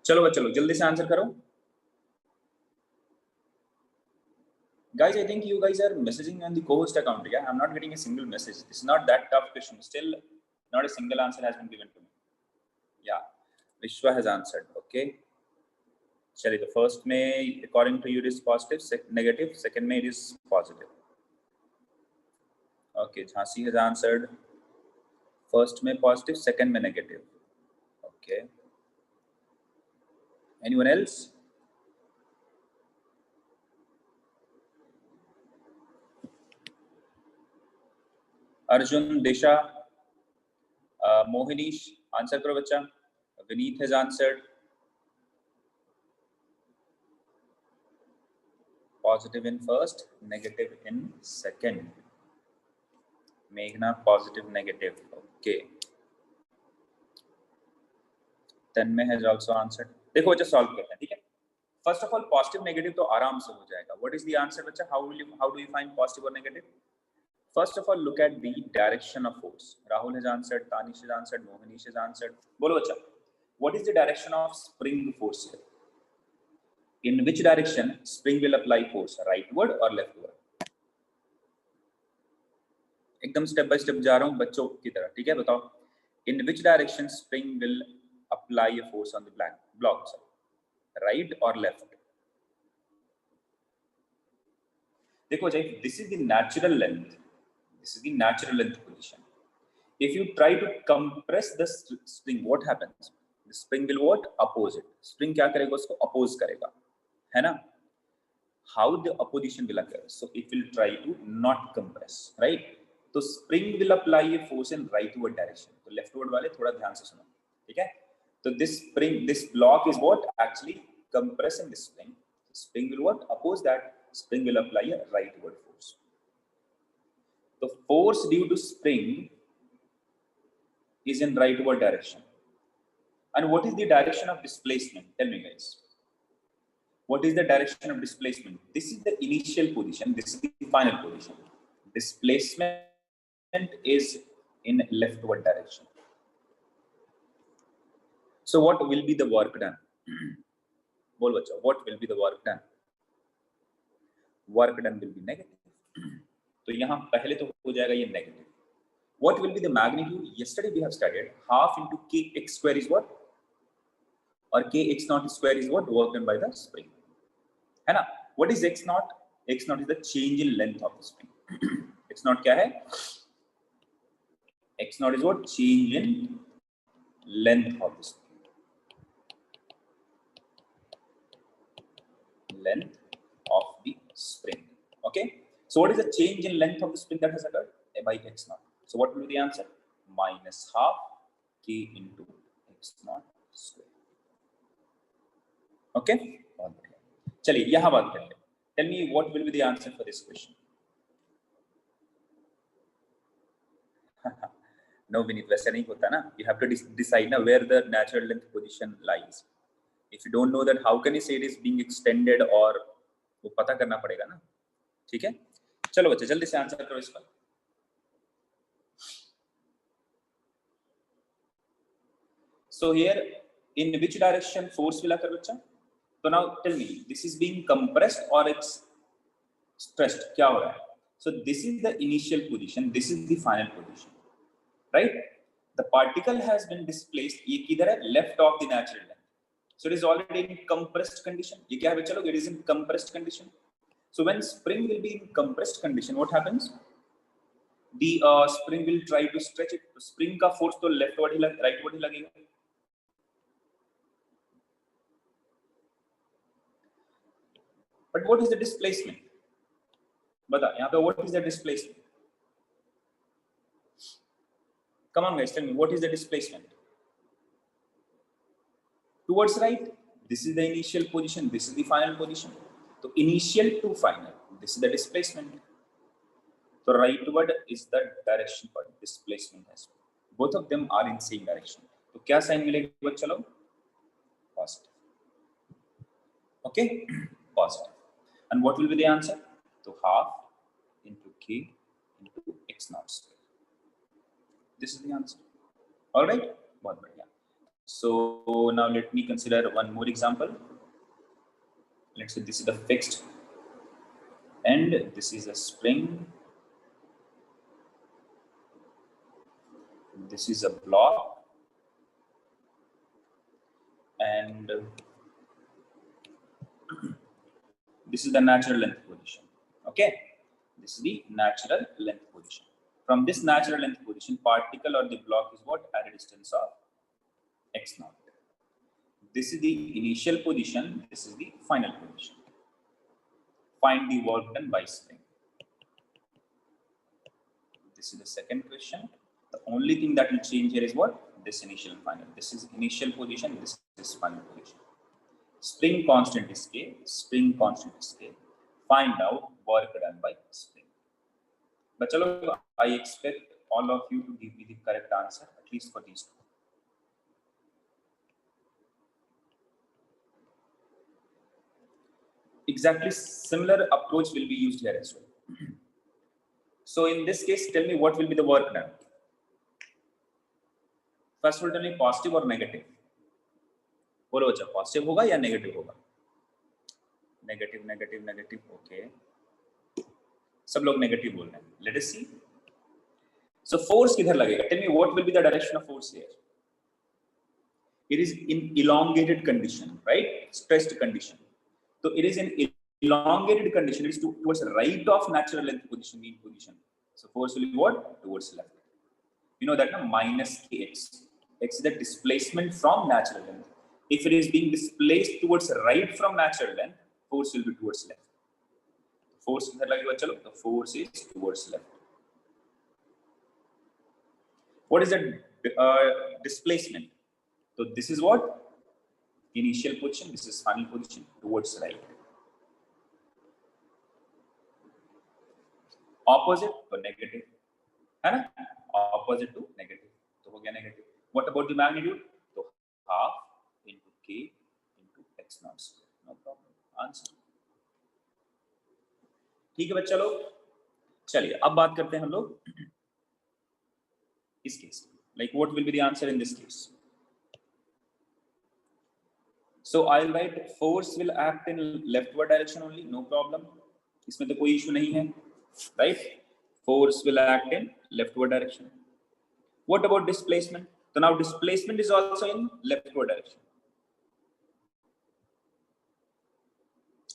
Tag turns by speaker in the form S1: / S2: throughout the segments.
S1: चलो चलो जल्दी से आंसर करो guys. I think you guys are messaging on the co-host account. Yeah, I'm not getting a single message. It's not that tough question. Still not a single answer has been given to me. Yeah, Vishwa has answered. Okay, chali, the first may according to you it is positive, negative, second may it is positive. Okay, Jhansi has answered first may positive, second may negative. Okay, anyone else? Arjun, Disha, Mohinish, answer करो बच्चा. Vineet has answered positive in first, negative in second. Meghna, positive, negative. Okay. Tanmay has also answered. देखो बच्चा solve करते हैं, ठीक है? First of all, positive, negative तो आराम से हो जाएगा. What is the answer बच्चा? How do you find positive or negative? First of all, look at the direction of force. Rahul has answered, Tanish has answered, Mohinish has answered. बोलो बच्चा, what is the direction of spring force here? In which direction spring will apply force? Rightward or leftward? एकदम step by step जा रहा हूं बच्चों की तरह, ठीक है? बताओ, in which direction spring will apply a force on the block? Right or left? देखो जी, this is the natural length. This is the natural length position. If you try to compress the spring, what happens? The spring will what? Oppose it. Spring क्या करेगा? उसको oppose करेगा, है ना? How the opposition will occur? So it will try to not compress, right? तो spring will apply a force in rightward direction. तो leftward वाले थोड़ा ध्यान से सुनो, ठीक है? तो this block is what? Actually compressing the spring. Spring will what? Oppose that. Spring will apply a rightward force. The force due to spring is in rightward direction. And what is the direction of displacement? Tell me, guys. What is the direction of displacement? This is the initial position. This is the final position. Displacement is in leftward direction. So what will be the work done? बोल बच्चों, what will be the work done? Work done will be negative. तो यहाँ पहले तो हो जाएगा ये negative. What will be the magnitude? Yesterday we have studied half into kx square is what? Or kx naught square is what? Work done by the spring. है ना? What is x naught? X naught is the change in length of the spring. X naught क्या है? X naught is what? Change in length of the spring. Length of the spring. Okay. So what is the change in length of the spring that has occurred? A by x naught. So what will be the answer? Minus half k into x naught square. Okay. चलिए यहाँ बात करते हैं. Tell me what will be the answer for this question? No, Vineet, वैसे नहीं होता ना. You have to decide ना where the natural length position lies. If you don't know that, how can you say it is being extended? और वो पता करना पड़ेगा ना. ठीक है? चलो बच्चे जल्दी से आंसर करो इसका. So here, in which direction force will occur, बच्चा? So now tell me, this is being compressed or it's stressed? क्या हो रहा है? So this is the initial position. This is the final position, right? The particle has been displaced. ये किधर है? Left of the natural length. So it is already in compressed condition. ये क्या है बच्चा लोग? It is in compressed condition. So when spring will be in compressed condition, what happens? The spring will try to stretch it. तो spring का force तो leftward ही rightward ही लगेगा. But what is the displacement? बता यहाँ पे what is the displacement? Come on guys, tell me what is the displacement? Towards right. This is the initial position. This is the final position. So initial to final. This is the displacement. So rightward is the direction for displacement as well. Both of them are in same direction. तो क्या sign मिलेगा बच्चा लोग? Positive. Okay, positive. And what will be the answer? So half into k into x naught square. This is the answer. All right. बहुत बढ़िया. So now let me consider one more example. Let's say this is the fixed and this is a spring, this is a block, and this is the natural length position. Okay, this is the natural length position. From this natural length position, particle or the block is what? At a distance of x naught. This is the initial position, this is the final position. Find the work done by spring. This is the second question. The only thing that will change here is what? This initial and final. This is initial position, this is final position. Spring constant is K, spring constant is K. Find out work done by spring. But chalo, I expect all of you to give me the correct answer, at least for these two. Exactly similar approach will be used here as well. So in this case, tell me what will be the work done. First of all, tell me positive or negative. बोलो बच्चा positive होगा या negative होगा? Negative negative negative. Okay, सब लोग negative बोल रहे हैं. लेट अस सी. सो फोर्स किधर लगेगा? Tell me what will be the direction of force here. It is in elongated condition, right? Stressed condition. So it is in elongated condition. It is towards the right of natural length position, mean position. So force will be what? Towards left. You know that now minus kx. X is the displacement from natural length. If it is being displaced towards right from natural length, force will be towards left. Force किधर लगेगा? चलो, the force is towards left. What is that displacement? So this is what? Initial position. This is final position towards right. Opposite to negative, है ना? Opposite to negative. तो हो गया negative. What about the magnitude? So half into k into x naught square. No problem. Answer. ठीक है बच्चा लोग. चलिए अब बात करते हैं हम लोग इस case. Like what will be the answer in this case? So I'll write force will act in leftward direction only. No problem. इसमें तो कोई issue नहीं है, right? Force will act in leftward direction. What about displacement? So now displacement is also in leftward direction.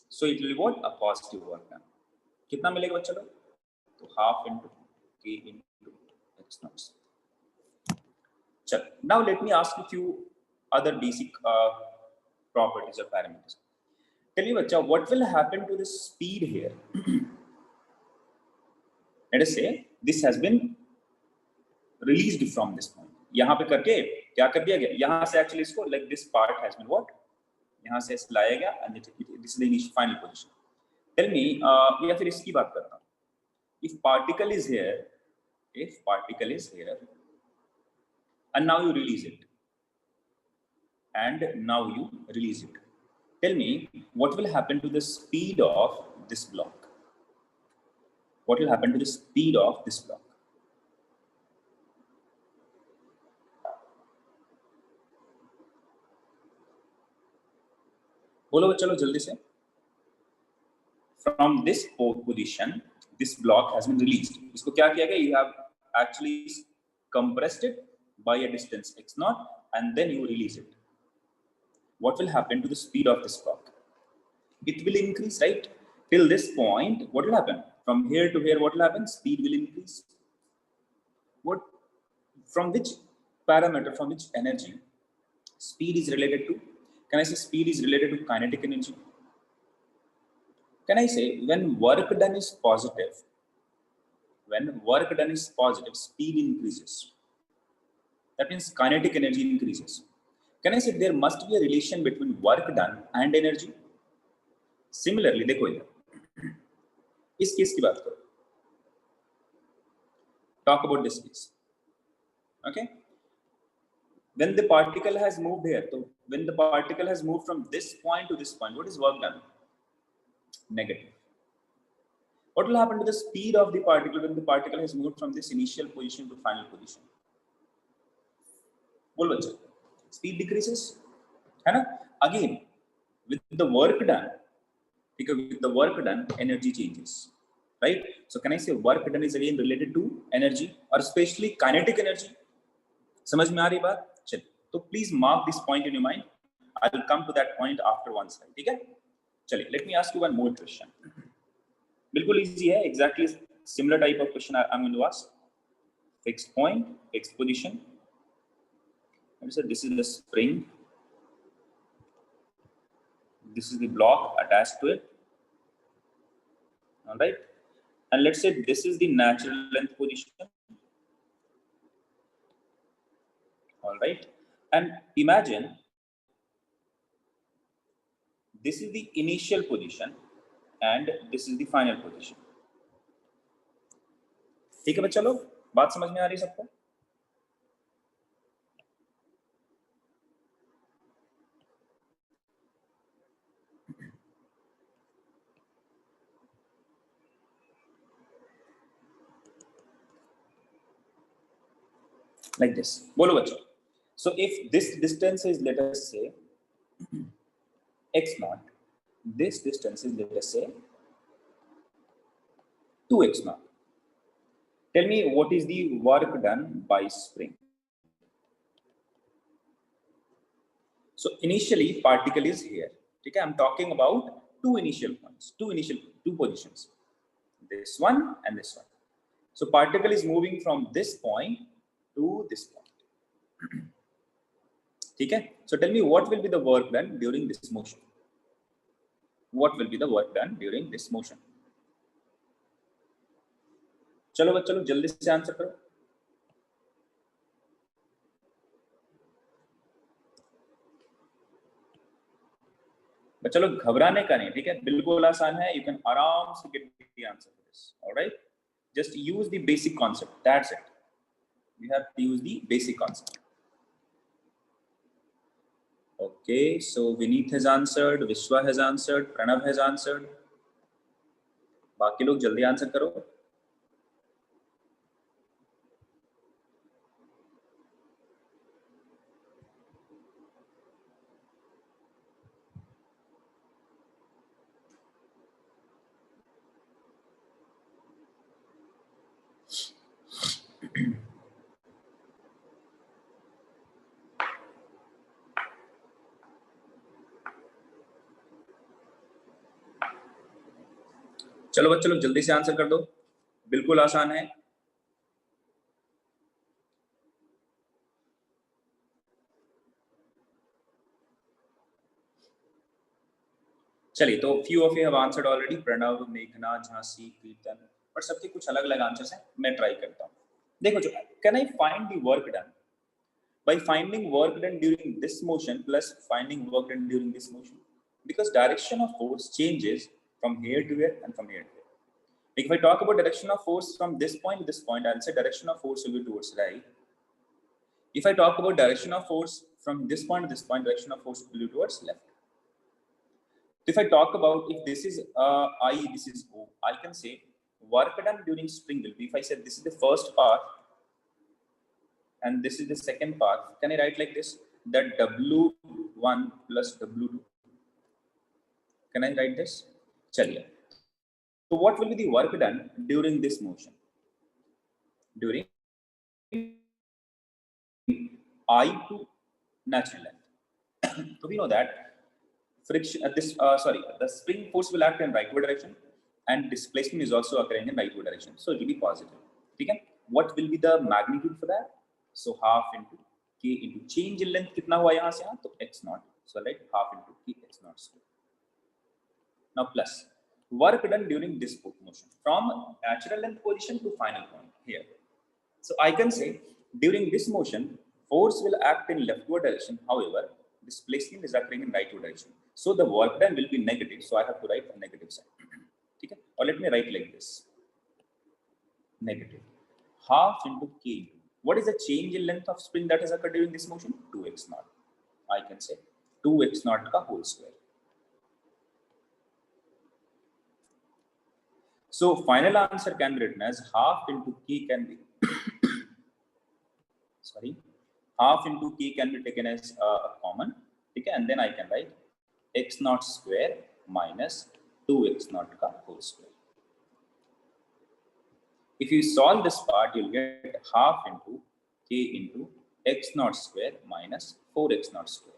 S1: So it will be what? A positive work done. कितना मिलेगा बच्चा लोग? तो half into k into x naught. चलो. Now let me ask you few other basic properties or parameters. Tell me बच्चा, what will happen to the speed here? Let us say this has been released from this point. यहाँ पे करके क्या कर दिया गया? यहाँ से actually इसको like this part has been what? यहाँ से लाया गया and this is the initial final position. Tell me या फिर इसकी बात करता हूँ. If particle is here and now you release it, tell me what will happen to the speed of this block? What will happen to the speed of this block? बोलो चलो जल्दी से. From this position, this block has been released. इसको क्या किया गया? You have actually compressed it by a distance x naught and then you release it. What will happen to the speed of this block? It will increase, right? Till this point, what will happen? From here to here, what will happen? Speed will increase. What? From which parameter, from which energy speed is related to? Can I say speed is related to kinetic energy? Can I say when work done is positive, speed increases. That means kinetic energy increases. Can I say there must be a relation between work done and energy? Similarly, देखो इधर इस case की बात करो. Talk about this case. Okay. When the particle has moved here, so when the particle has moved from this point to this point, what is work done? Negative. What will happen to the speed of the particle when the particle has moved from this initial position to final position? बोल बच्चे. speed decreases, है ना? Again, with the work done, because with the work done, energy changes, right? So can I say work done is again related to energy, or especially kinetic energy? समझ में आ रही बात? चलिए, तो please mark this point in your mind. I will come to that point after one slide. ठीक है? चलिए, let me ask you one more question. बिल्कुल easy है, exactly similar type of question I'm going to ask. Fixed point, fixed position. Let me say this is the spring. This is the block attached to it. All right. And let's say this is the natural length position. All right. And imagine this is the initial position and this is the final position. ठीक है बच्चा लोग, बात समझ में आ रही है सबको? Like this. बोलो बच्चों. So if this distance is, let us say, x naught, this distance is, let us say, 2x naught. Tell me what is the work done by spring. So initially particle is here. Okay, I'm talking about two initial points, two positions, this one and this one. So particle is moving from this point to this point. Okay, so tell me what will be the work done during this motion. What will be the work done during this motion? चलो बच्चों लोग जल्दी से answer करो. बच्चों लोग घबराने का नहीं, ठीक है? बिल्कुल आसान है. You can आराम से get the answer for this. All right? Just use the basic concept. That's it. You have to use the basic concept. Okay, so Vineet has answered, Vishwa has answered, Pranav has answered. बाकी लोग जल्दी answer करो. चलो बच्चों लोग जल्दी से answer कर दो, बिल्कुल आसान है. चलिए, तो few of you have answered already. Pranav, मेघना, झांसी, कीर्तन, पर सबके कुछ अलग अलग आंसर्स हैं. मैं ट्राई करता हूँ. देखो जो, can I find the work done by finding work done during this motion plus finding work done during this motion, because direction of force changes from here to here and from here to here. Like if I talk about direction of force from this point to this point, I'll say direction of force will be towards right. If I talk about direction of force from this point to this point, direction of force will be towards left. If I talk about, if this is I, this is O, I can say work done during spring will be, if I said this is the first part and this is the second part, can I write like this, that W1 plus W2? Can I write this? Chaliye. So what will be the work done during this motion? During I to natural length. So we know that friction, the spring force will act in rightward direction and displacement is also occurring in rightward direction. So it will be positive. Okay? What will be the magnitude for that? So half into K into change in length. कितना हुआ यहाँ से यहाँ? तो x naught. So like half into K x naught square. Now plus work done during this motion from natural length position to final point here. So I can say during this motion, force will act in leftward direction. However, displacement is occurring in rightward direction. So the work done will be negative. So I have to write a negative sign. Okay? Or let me write like this. Negative. Half into K. What is the change in length of spring that has occurred during this motion? 2x naught. I can say 2x naught ka whole square. So final answer can be written as half into K can be sorry, half into k can be taken as common, okay, and then I can write x naught square minus 2x naught ka whole square. If you solve this part, you'll get half into k into x naught square minus 4x naught square.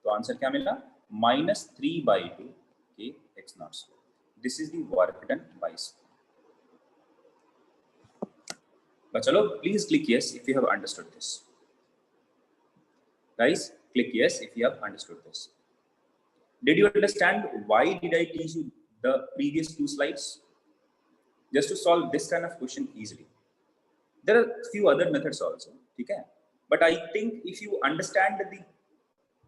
S1: तो answer क्या मिला? minus 3/2 k x naught square. This is the work done by square. But chalo, please click yes if you have understood this. Guys, click yes if you have understood this. Did you understand why did I teach you the previous 2 slides? Just to solve this kind of question easily. There are few other methods also, okay? But I think if you understand the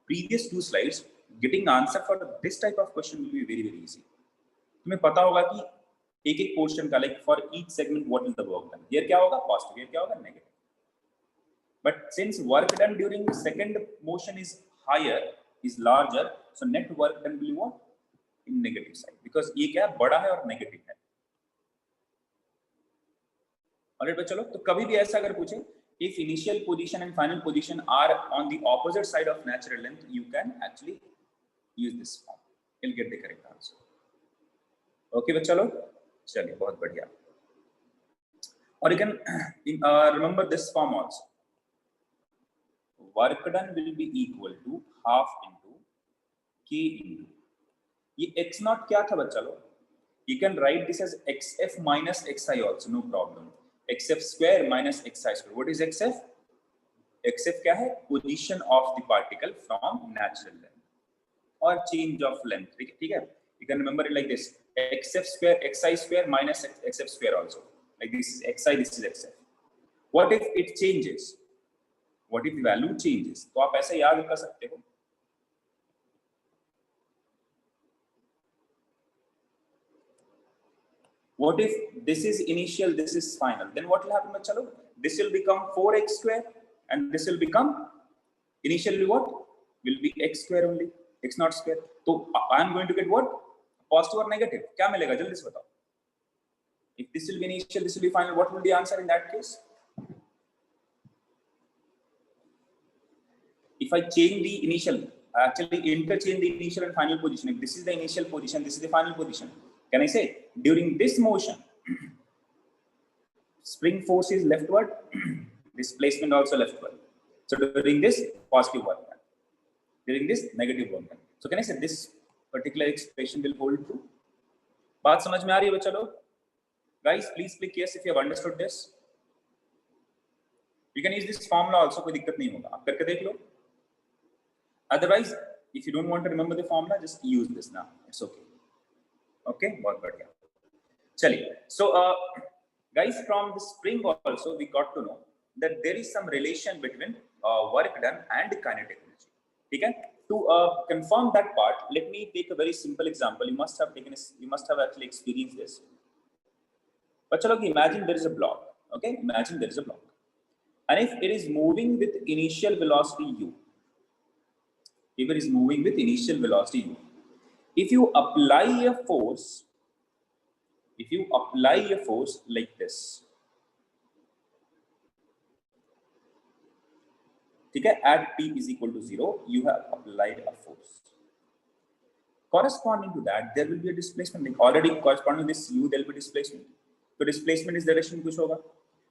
S1: previous 2 slides, getting answer for this type of question will be very, very easy. तुम्हें पता होगा कि एक portion का, like for each segment what is the work done. Here क्या होगा? Positive. Here क्या होगा? Negative. But since work done during the second motion is higher, is larger, so net work done will be what? In negative side, because ये क्या बड़ा है और negative है. Alright, but चलो, तो कभी भी ऐसा अगर पूछे, if initial position and final position are on the opposite side of natural length, you can actually use this form. You'll get the correct answer. Okay, but चलो, चलिए बहुत बढ़िया. Or you can remember this form also. Work done will be equal to half into k into. ये x naught क्या था बच्चा लोग? You can write this as xf minus xi also, no problem. xf square minus xi square. What is xf? xf क्या है? Position of the particle from natural length or change of length. ठीक है? You can remember it like this: xf square xi square minus xf square also. Like this is xi, this is xf. What if it changes? What if the value changes? तो आप ऐसे याद कर सकते हो. What if this is initial, this is final? Then what will happen, bachalo? This will become 4x square, and this will become initially what? Will be x square only, x naught square. So I am going to get what? Positive or negative? क्या मिलेगा? जल्दी से बताओ. If this will be initial, this will be final. What will be the answer in that case? If I change the initial, actually interchange the initial and final position. If this is the initial position, this is the final position. Can I say during this motion, spring force is leftward, displacement also leftward. So during this, positive work done. During this, negative work done. So can I say this particular expression will hold true? बात समझ में आ रही है बच्चा लोग? Guys, please click yes if you have understood this. You can use this formula also, कोई दिक्कत नहीं होगा. आप करके देख लो. Otherwise, if you don't want to remember the formula, just use this now. It's okay. Okay, बहुत बढ़िया. चलिए. So, guys, from the spring also we got to know that there is some relation between work done and kinetic energy. ठीक है? To confirm that part, let me take a very simple example. You must have actually experienced this. But चलो, imagine there is a block. Okay, imagine there is a block, and if it is moving with initial velocity u. If it is moving with initial velocity u, if you apply a force like this, ठीक है, at t is equal to 0, you have applied a force. Corresponding to that, there will be a displacement. Like already corresponding to this u, there will be displacement. So displacement is direction कुछ होगा.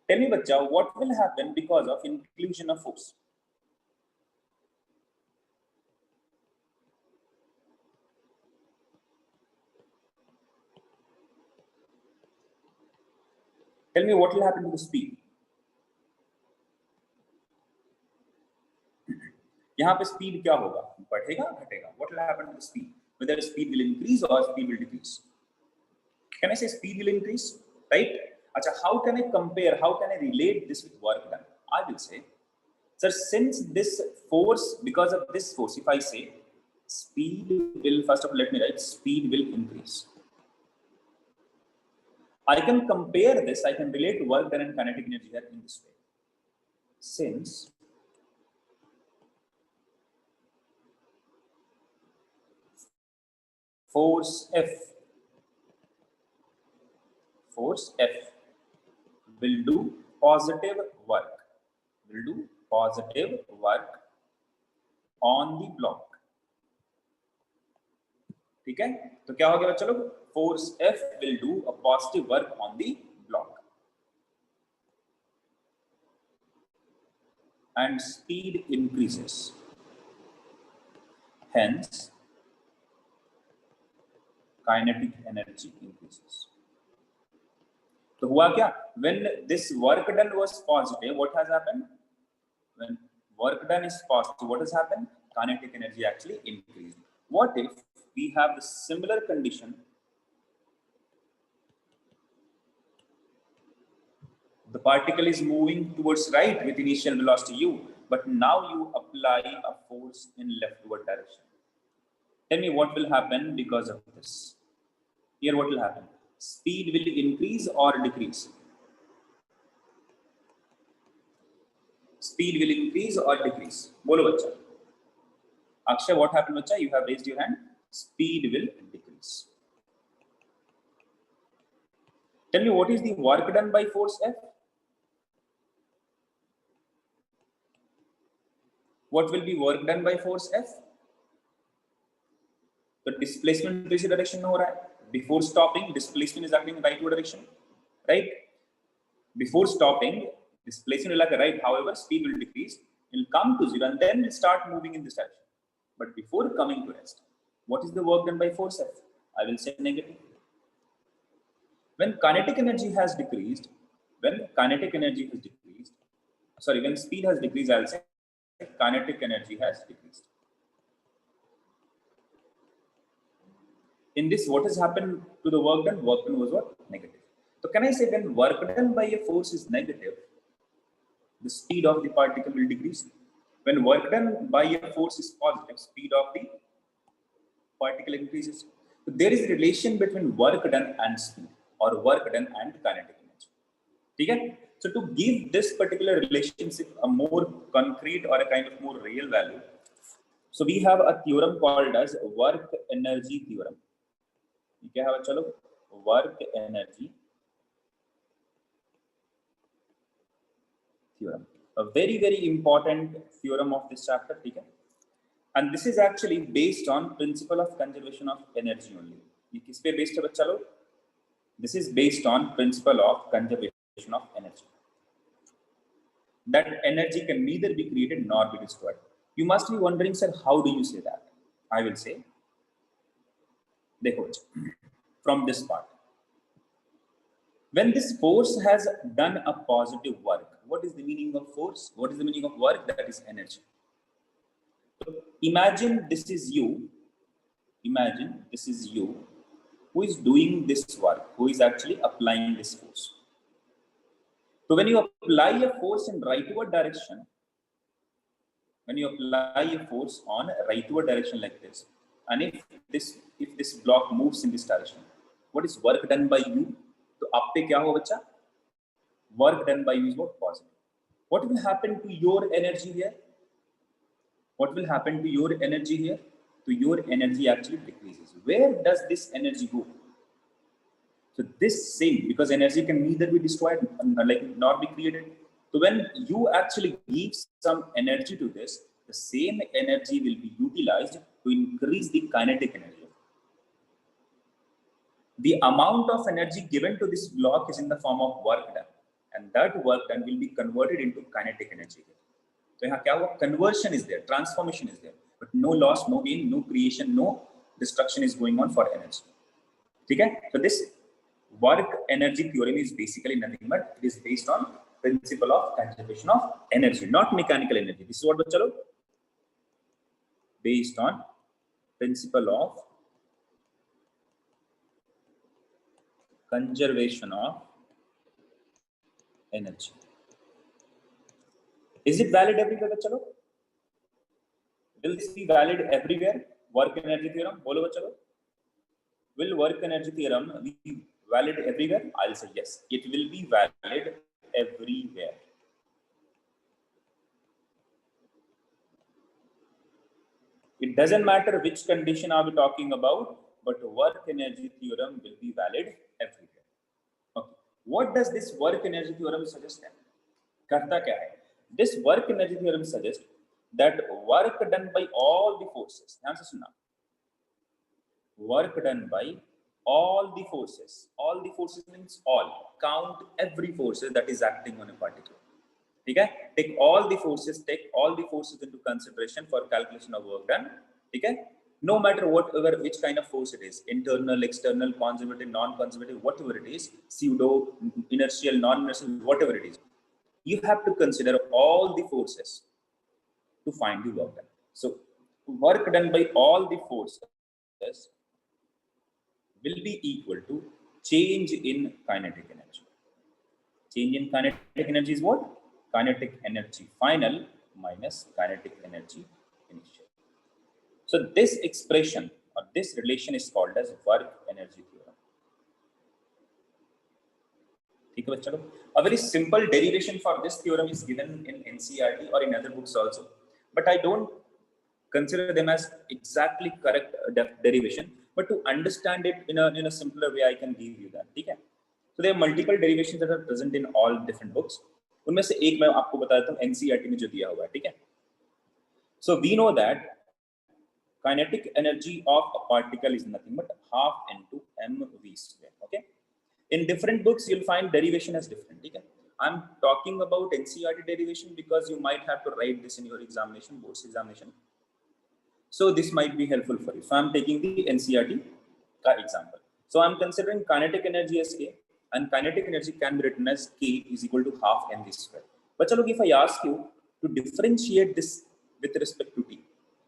S1: Tell me बच्चा, what will happen because of inclusion of force? Tell me what will happen to the speed. यहाँ पे speed क्या होगा? बढ़ेगा, घटेगा? What will happen to the speed? Whether speed will increase or speed will decrease? Can I say speed will increase? Right? अच्छा, how can I compare? How can I relate this with work done? I will say, sir, since this force, because of this force, if I say speed will, first of all, let me write speed will increase. I can compare this, I can relate work done and kinetic energy here in this way. Since force F will do positive work, positive work on the block. ठीक है, तो क्या हो गया बच्चों लोग, force F will do a positive work on the block and speed increases. Hence, kinetic energy increases. तो हुआ क्या, when this work done was positive, what has happened? When work done is positive, what has happened? Kinetic energy actually increased. What if we have the similar condition? The particle is moving towards right with initial velocity u, but now you apply a force in leftward direction. Tell me what will happen because of this. Here what will happen? Speed will increase or decrease? Speed will increase or decrease? Bolo bacha. Akshay, what happened bacha? You have raised your hand. Speed will decrease. Tell me what is the work done by force F? What will be work done by force F? The displacement दूसरी direction में हो रहा है. Before stopping, displacement is acting in rightward direction, right? Before stopping, displacement will occur right. However, speed will decrease. It will come to zero and then will start moving in this direction. But before coming to rest, what is the work done by force F? I will say negative. When kinetic energy has decreased, when speed has decreased, I will say kinetic energy has decreased. In this, what has happened to the work done? Work done was what? Negative. So can I say when work done by a force is negative, the speed of the particle will decrease? When work done by a force is positive, speed of the particle increases. So there is a relation between work done and speed, or work done and kinetic energy. Okay? So to give this particular relationship a more concrete or a kind of more real value, so we have a theorem called as work energy theorem. क्या है चलो, work energy theorem, a very important theorem of this chapter, ठीक है? And this is actually based on principle of conservation of energy only. ये किस पे based है बच्चा लोग? This is based on principle of conservation of energy. That energy can neither be created nor be destroyed. You must be wondering, sir, how do you say that? I will say, देखो from this part. When this force has done a positive work, what is the meaning of force? What is the meaning of work? That is energy. So imagine this is you. Imagine this is you who is doing this work, who is actually applying this force. So when you apply a force in rightward direction, when you apply a force on a rightward direction like this, and if this block moves in this direction, what is work done by you? तो आप पे क्या हो बच्चा? Work done by you is what? Positive. What will happen to your energy here? What will happen to your energy here? So your energy actually decreases. Where does this energy go? So this same, because energy can neither be destroyed nor be created. So when you actually give some energy to this, the same energy will be utilized to increase the kinetic energy. The amount of energy given to this block is in the form of work done, and that work done will be converted into kinetic energy. So यहाँ क्या हुआ? Conversion is there, transformation is there, but no loss, no gain, no creation, no destruction is going on for energy. ठीक है? So this work energy theorem is basically nothing but it is based on principle of conservation of energy, not mechanical energy. This is what बच्चा लोग, based on principle of conservation of energy. Is it valid everywhere बच्चा लोग? Will this be valid everywhere? Work energy theorem, बोलो बच्चा लोग. Will work energy theorem be valid everywhere? I'll say yes. It will be valid everywhere. It doesn't matter which condition are we talking about, but work energy theorem will be valid everywhere. Okay. What does this work energy theorem suggest? करता क्या है? This work energy theorem suggests that work done by all the forces, ध्यान से सुनना, work done by all the forces means all, count every force that is acting on a particle. ठीक है, take all the forces into consideration for calculation of work done. ठीक है, no matter whatever which kind of force it is, internal, external, conservative, non-conservative, whatever it is, pseudo, inertial, non-inertial, whatever it is, you have to consider all the forces to find the work done. So work done by all the forces will be equal to change in kinetic energy. Change in kinetic energy is what? Kinetic energy final minus kinetic energy initial. So this expression or this relation is called as work energy theorem. ठीक है बच्चों, a very simple derivation for this theorem is given in NCERT or in other books also, but I don't consider them as exactly correct derivation, but to understand it in a simpler way I can give you that. ठीक है, so there are multiple derivations that are present in all different books. उनमें से एक मैं आपको बता देता हूँ NCERT में जो दिया हुआ है. ठीक है, so we know that kinetic energy of a particle is nothing but half into mv square. Okay, in different books you'll find derivation as different. Okay, I'm talking about NCERT derivation because you might have to write this in your examination, board's examination, so this might be helpful for you. So I'm taking the NCERT example. So I'm considering kinetic energy as K, and kinetic energy can be written as K is equal to half mv square. But look, if I ask you to differentiate this with respect to T,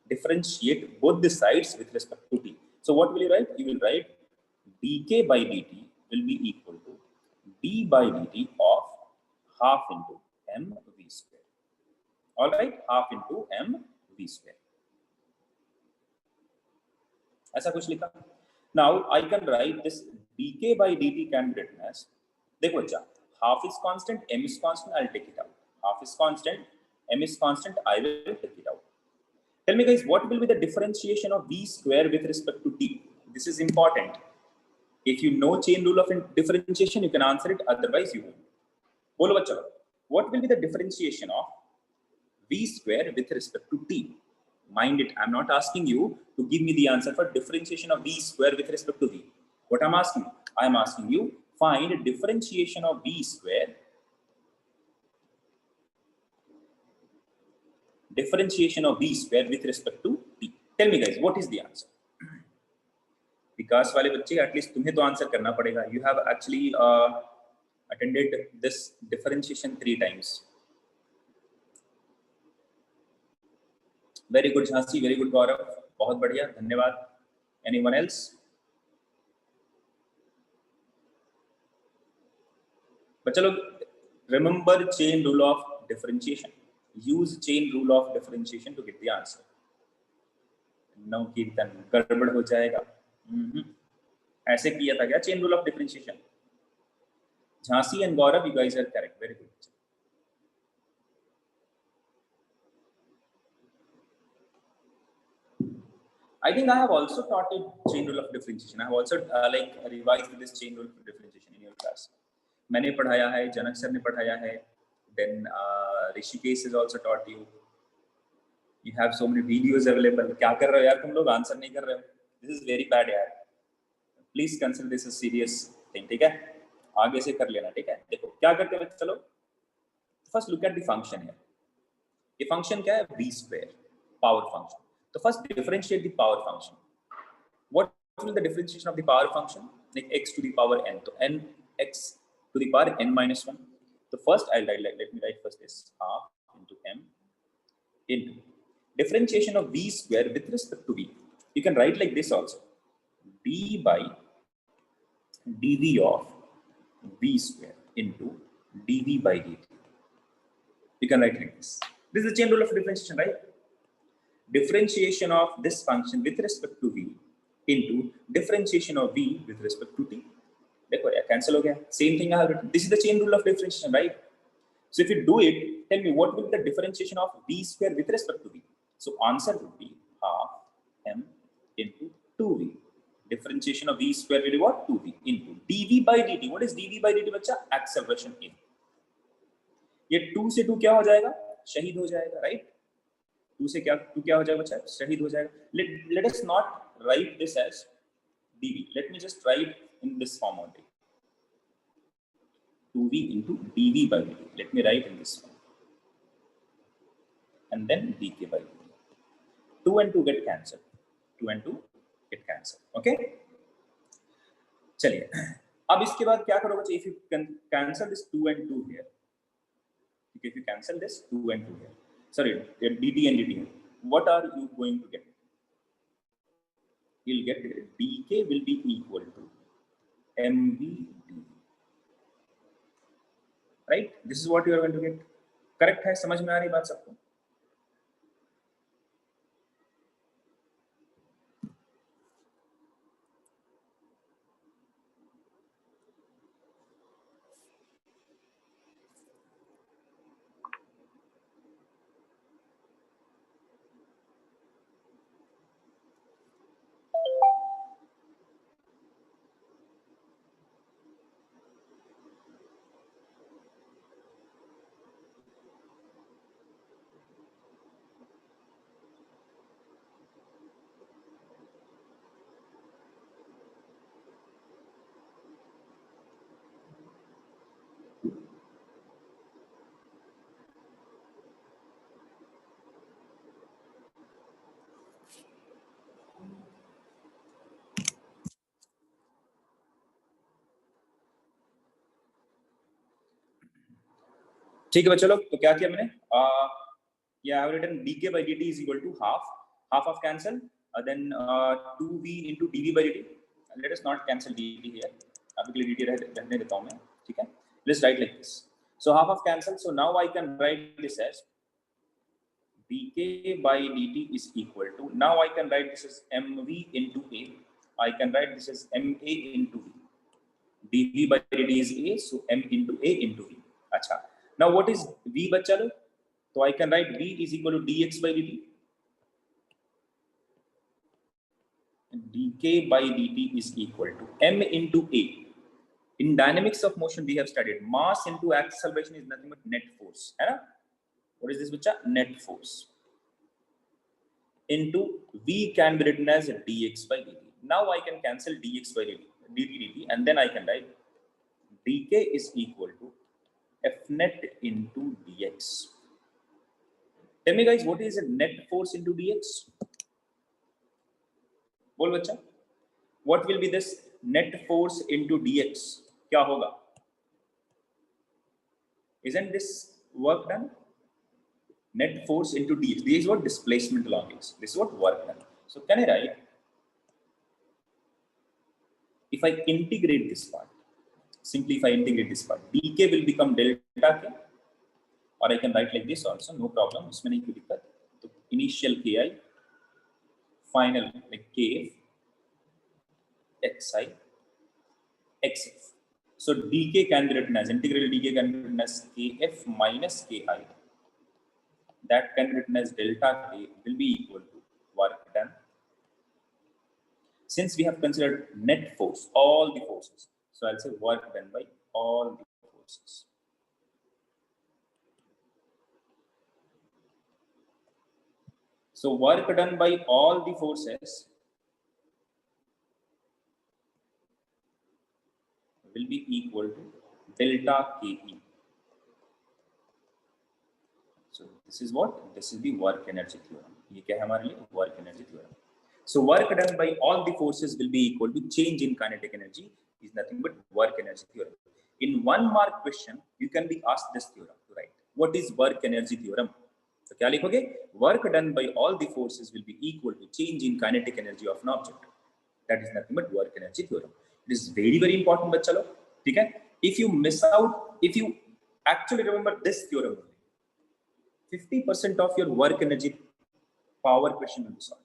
S1: differentiate both the sides with respect to T, so what will you write? You will write dk by dt will be equal to d by dt of half into mv square. All right, half into mv square. ऐसा कुछ लिखा. Now I can write this dk by dt can be written as, देखो बच्चा, half is constant, m is constant, I'll take it out. Half is constant, m is constant, I will take it out. Tell me guys, what will be the differentiation of v square with respect to t? This is important. If you know chain rule of differentiation, you can answer it, otherwise you won't. बोलो बच्चा, what will be the differentiation of v square with respect to t? Mind it, I'm not asking you to give me the answer for differentiation of v square with respect to v. What I'm asking you, find differentiation of v square, with respect to t. Tell me guys, what is the answer? विकास वाले बच्चे, at least तुम्हें तो answer करना पड़ेगा. You have actually attended this differentiation 3 times. Very good Jhansi, very good गौरव, बहुत बढ़िया, धन्यवाद. Anyone else? बच्चा लोग, remember chain rule of differentiation. Use chain rule of differentiation to get the answer. No कीर्तन, गड़बड़ हो जाएगा. ऐसे किया था क्या chain rule of differentiation? Jhansi and Gaurav, you guys are correct. Very good. I think I have also taught a chain rule of differentiation. I have also revised this chain rule of differentiation in your class. मैंने पढ़ाया है, जनक sir ने पढ़ाया है. Then Rishikesh has also taught you. You have so many videos available. क्या कर रहे हो यार तुम लोग, आंसर नहीं कर रहे हो? This is very bad यार. Please consider this a serious thing. ठीक है, आगे से कर लेना. ठीक है, देखो क्या करते हैं, चलो first look at the function here. ये function क्या है? V square, power function. So first differentiate the power function. What will the differentiation of the power function? Like x to the power n. So n x to the power n minus 1. So first I'll write, let me write first this half into m into differentiation of v square with respect to v. You can write like this also. d by dv of v square into dv by dt. You can write like this. This is the chain rule of differentiation, right? Differentiation of this function with respect to v into differentiation of v with respect to t. देखो यार cancel हो गया. Same thing I have written. This is the chain rule of differentiation, right? So if you do it, tell me what will be the differentiation of v square with respect to v. So answer would be half m into 2v. Differentiation of v square will be what? 2v into dv by dt. What is dv by dt बच्चा? Acceleration in. ये 2 से 2 क्या हो जाएगा? शहीद हो जाएगा, right. 2 से क्या, 2 क्या हो जाएगा बच्चा, शहीद हो जाएगा। let us not write this as dv, let me just write in this form only, 2v into dv by dt. Let me write in this form, and then dk by dt. 2 and 2 get cancelled, 2 and 2 get cancelled, okay। चलिए अब इसके बाद क्या करोगे, if you cancel this 2 and 2 here, if you cancel this 2 and 2 here, sorry, dt and dt, what are you going to get? You'll get dk will be equal to mv dv, right? This is what you are going to get. Correct है, समझ में आ रही बात सबको? ठीक है बच्चों लोग, तो क्या किया मैंने, I have written dk by dt is equal to half of cancel, then 2v into dv by dt. Let us not cancel dt here, अभी के लिए dt रहने देता हूँ मैं, ठीक है। Let's write like this, so half of cancel, so now I can write this as dk by dt is equal to, now I can write this as mv into a, I can write this as ma into v, dv by dt is a, so m into a into v। अच्छा, now what is v बच्चा लोग, तो I can write v is equal to dx by dt, dk by dt is equal to m into a. In dynamics of motion we have studied mass into acceleration is nothing but net force, है ना? What is this बच्चा, net force into v can be written as dx by dt. Now I can cancel dx by dt, and then I can write dk is equal to f net into dx. Tell me guys, what is a net force into dx? बोल बच्चा, what will be this net force into dx? क्या होगा? Isn't this work done? Net force into dx, this is what displacement along x, this is what work done. So can I write, if I integrate this part, simply if I integrate this part, dk will become delta k, or I can write like this also, no problem, इसमें नहीं कोई दिक्कत। तो initial ki, final like kf, xi, xf. So dk can be written as, integral dk can be written as kf minus ki, that can be written as delta k will be equal to work done. Since we have considered net force, all the forces, so I'll say work done by all the forces. So work done by all the forces will be equal to delta ke. So this is what, this is the work energy theorem. ये क्या है हमारे लिए, work energy theorem. So work done by all the forces will be equal to change in kinetic energy is nothing but work energy theorem. In 1 mark question, you can be asked this theorem to write. What is work energy theorem? So क्या लिखोगे? Work done by all the forces will be equal to change in kinetic energy of an object. That is nothing but work energy theorem. It is very very important बच्चा लोग, ठीक है? If you miss out, if you actually remember this theorem, 50% of your work energy power question will be solved.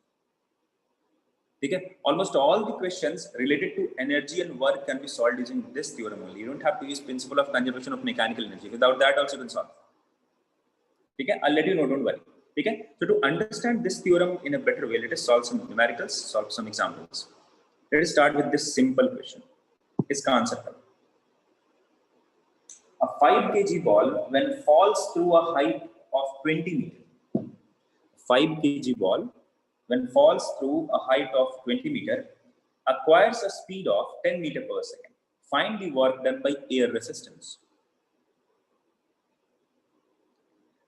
S1: ठीक है? Almost all the questions related to energy and work can be solved using this theorem only. You don't have to use principle of conservation of mechanical energy. Without that also you can solve. ठीक है? I'll let you know, don't worry. ठीक है? So to understand this theorem in a better way, let us solve some numericals, solve some examples. Let us start with this simple question. इसका answer करो. A 5 kg ball when falls through a height of 20 meter. 5 kg ball, when falls through a height of 20 meter, acquires a speed of 10 meter per second. Find the work done by air resistance.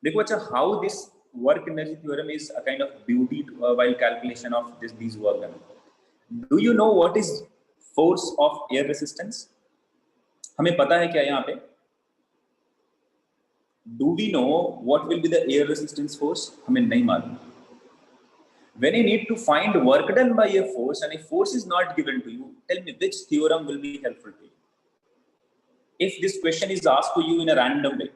S1: देखो अच्छा, how this work energy theorem is a kind of beauty while calculation of these work done. Do you know what is force of air resistance? हमें पता है क्या यहाँ पे? Do we know what will be the air resistance force? हमें नहीं मालूम. When you need to find work done by a force and a force is not given to you, tell me which theorem will be helpful to you. If this question is asked to you in a random way,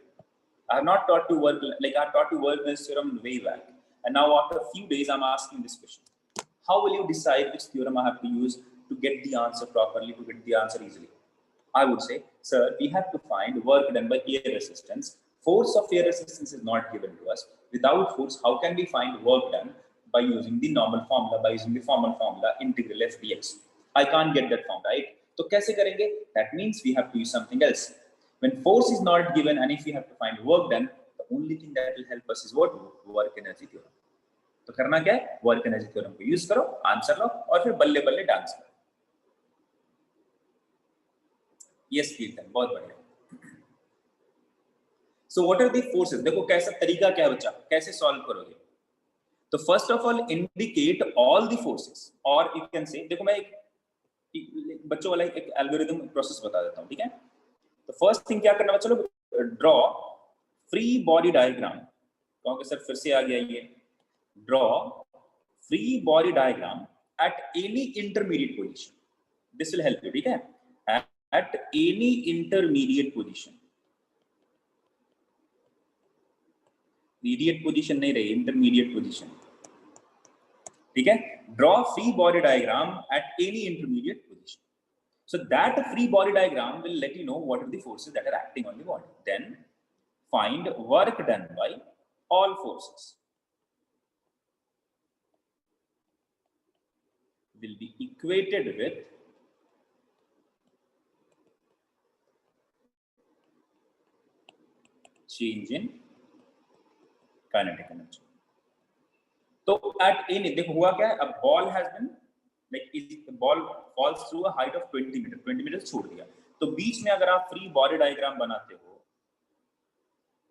S1: I have not taught you work, like I have taught you work this theorem way back, and now after a few days I'm asking this question. How will you decide which theorem I have to use to get the answer properly, to get the answer easily? I would say, sir, we have to find work done by air resistance. Force of air resistance is not given to us. Without force, how can we find work done? By using the normal formula, by using the formal formula, integral f dx. I can't get that form, right? So कैसे करेंगे? That means we have to use something else. When force is not given and if we have to find work done, the only thing that will help us is what? Work energy theorem. तो करना क्या है? Work energy theorem को use करो, answer लो और फिर बल्ले बल्ले डांस करो. Yes, कीर्तन, बहुत बढ़िया. So what are the forces? देखो कैसा तरीका क्या है बच्चा, कैसे सॉल्व करोगे? तो first of all indicate all the forces, और यू कैन से, देखो मैं एक बच्चों वाला एक एल्गोरिथम प्रोसेस बता देता हूँ, ठीक है? तो फर्स्ट थिंग क्या करना है, चलो ड्रॉ फ्री बॉडी डायग्राम. कहोगे सर फिर से आ गया ये. Draw free body diagram at any intermediate position. This will help you, ठीक है? At any intermediate position. Mediate position नहीं रही, इंटरमीडिएट पोजीशन, ठीक है? Draw free body diagram at any intermediate position. So that free body diagram will let you know what are the forces that are acting on the body. Then find work done by all forces. Will be equated with change in kinetic energy. तो at any, देखो हुआ क्या है, a ball has been like the ball falls through a height of 20 meter. 20 meters छोड़ दिया, तो बीच में अगर आप free body diagram बनाते हो,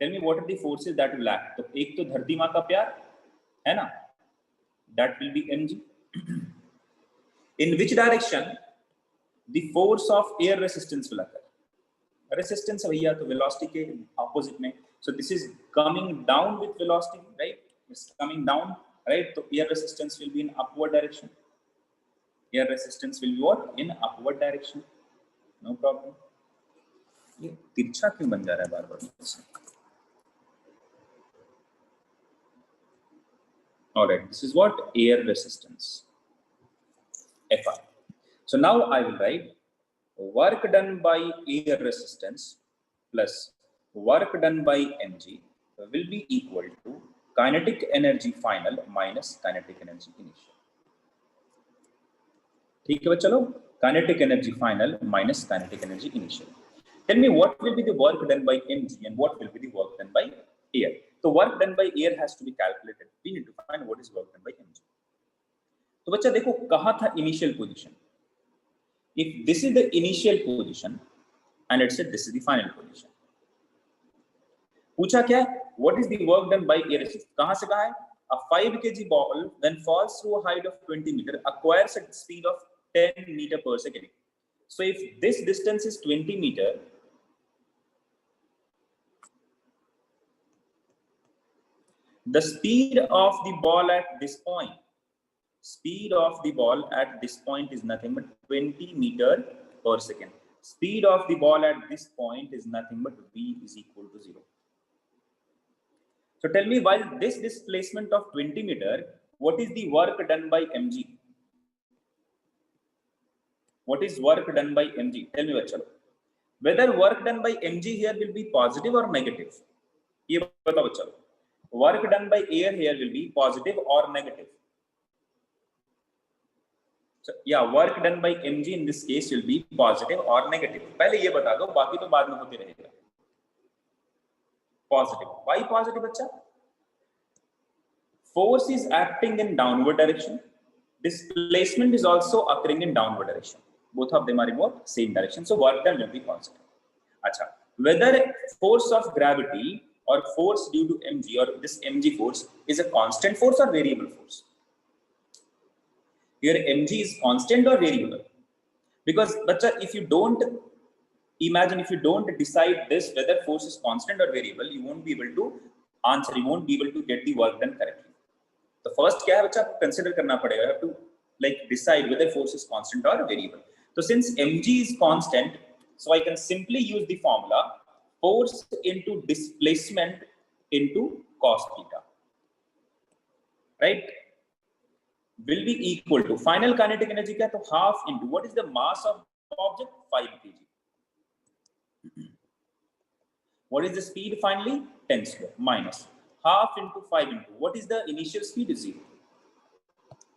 S1: tell me what are the forces that will act. तो एक तो धरती माँ का प्यार है ना, that will be mg. In which direction the force of air resistance will occur? Resistance भैया तो velocity के opposite में. So this is coming down with velocity, right? It's coming down, right? So air resistance will be in upward direction. Air resistance will be what? In upward direction. No problem. ये तिरछा क्यों बन जा रहा है बार बार? All right, this is what? Air resistance, Fi. So now I will write work done by air resistance plus work done by mg will be equal to kinetic energy final minus kinetic energy initial. ठीक है बच्चा लोग, kinetic energy final minus kinetic energy initial. Tell me what will be the work done by mg and what will be the work done by air. So work done by air has to be calculated. We need to find what is work done by mg. तो बच्चा देखो कहाँ था initial position. If this is the initial position and let's say this is the final position. पूछा क्या है? What is the work done by air resistance? कहाँ से कहाँ है? A 5 kg ball when falls through a height of 20 meter acquires a speed of 10 meter per second. So if this distance is 20 meter, the speed of the ball at this point, is nothing but 20 meter per second. Speed of the ball at this point is nothing but v is equal to 0. So tell me, while this displacement of 20 meter, what is the work done by mg? What is work done by mg? Tell me bachalo. Whether work done by mg here will be positive or negative. ये बताओ बच्चों. Work done by air here will be positive or negative. So yeah, work done by mg in this case will be positive or negative. पहले ये बता दो, बाकी तो बाद में होते रहेगा. Positive. Why positive बच्चा? Force is acting in downward direction. Displacement is also occurring in downward direction. Both of them are in what? Same direction. So work done will be constant. Acha. Whether force of gravity or force due to mg or this mg force is a constant force or variable force? Here mg is constant or variable? Because if you don't imagine, if you don't decide this whether force is constant or variable, you won't be able to answer, you won't be able to get the work done correctly. The first क्या है बच्चा consider करना पड़ेगा, you have to like decide whether force is constant or variable. So since mg is constant, so I can simply use the formula force into displacement into cos theta, right, will be equal to final kinetic energy क्या, तो half into what is the mass of the object, 5 kg. What is the speed finally? 10 square minus half into 5 into what is the initial speed is 0.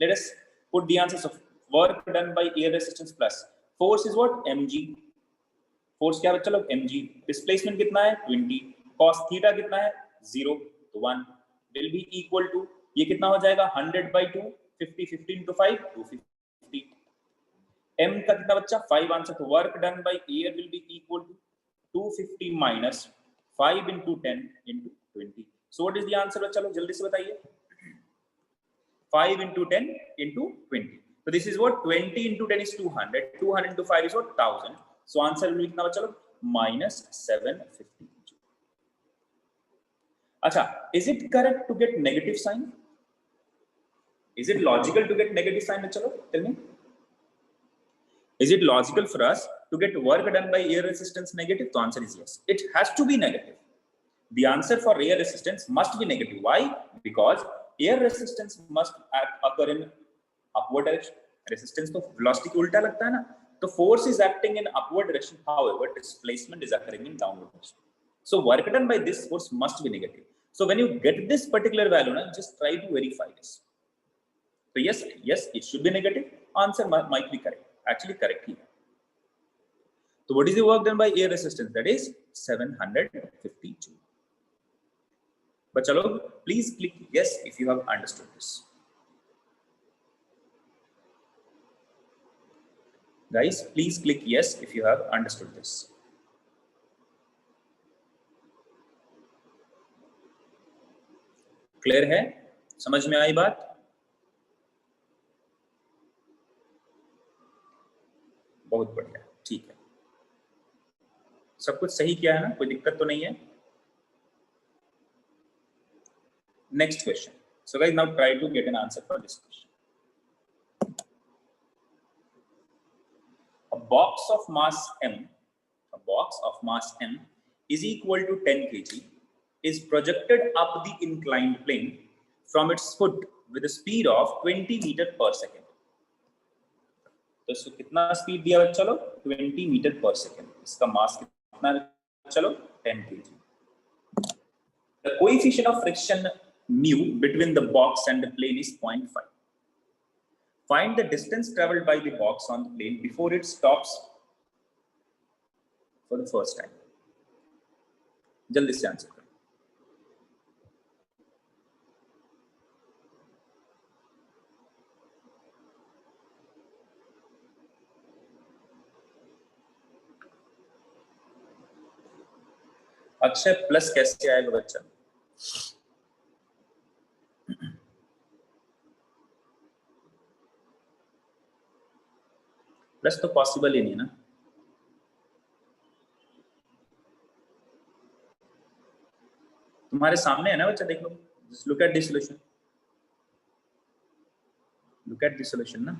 S1: Let us put the answers of work done by air resistance plus force is what, mg. Force क्या बच्चा लोग, mg. Displacement कितना है 20. Cos theta कितना है 0, तो 1 will be equal to ये कितना हो जाएगा 100 by 2, 50, 50 into 5, 250. m का कितना बच्चा 5 आंसर, तो work done by air will be equal to 250 minus 5 into 10 into 20. So what is the answer बच्चा लोग जल्दी से बताइए. 5 into 10 into 20. So this is what 20 into 10 is 200. 200 into 5 is what 1000. So answer will be कितना बच्चा लोग minus 750. अच्छा, is it correct to get negative sign? Is it logical to get negative sign बच्चा लोग? Tell me. Is it logical for us to get work done by air resistance negative? The answer is yes. It has to be negative. The answer for air resistance must be negative. Why? Because air resistance must occur in upward direction. Resistance to velocity को उल्टा लगता है ना, तो force is acting in upward direction. However, displacement is occurring in downward direction. So work done by this force must be negative. So when you get this particular value, na, just try to verify this. So yes, it should be negative. Answer might be correct. Actually correct here. So what is the work done by air resistance? That is 750 joule. But chalo, please click yes if you have understood this. Guys, please click yes if you have understood this. Clear है? समझ में आई बात? बहुत बढ़िया, ठीक है, सब कुछ सही किया है ना, कोई दिक्कत तो नहीं है. Next question. So guys, now try to get an answer for this question. A box of mass m is equal to 10 kg is projected up the inclined plane from its foot with a speed of 20 meter per second. तो इसको कितना speed दिया बच्चा लोग 20 metre पर second. इसका मास कितना चलो 10 kg. The coefficient of friction mu between the box and the plane is 0.5. Find the distance traveled by the box on the plane before it stops for the first time. जल्दी से answer करो. Akshay plus कैसे आएगा बच्चा? Plus तो possible ही नहीं है ना. तुम्हारे सामने है ना बच्चा, देख लो. Just look at the solution. Look at the solution ना.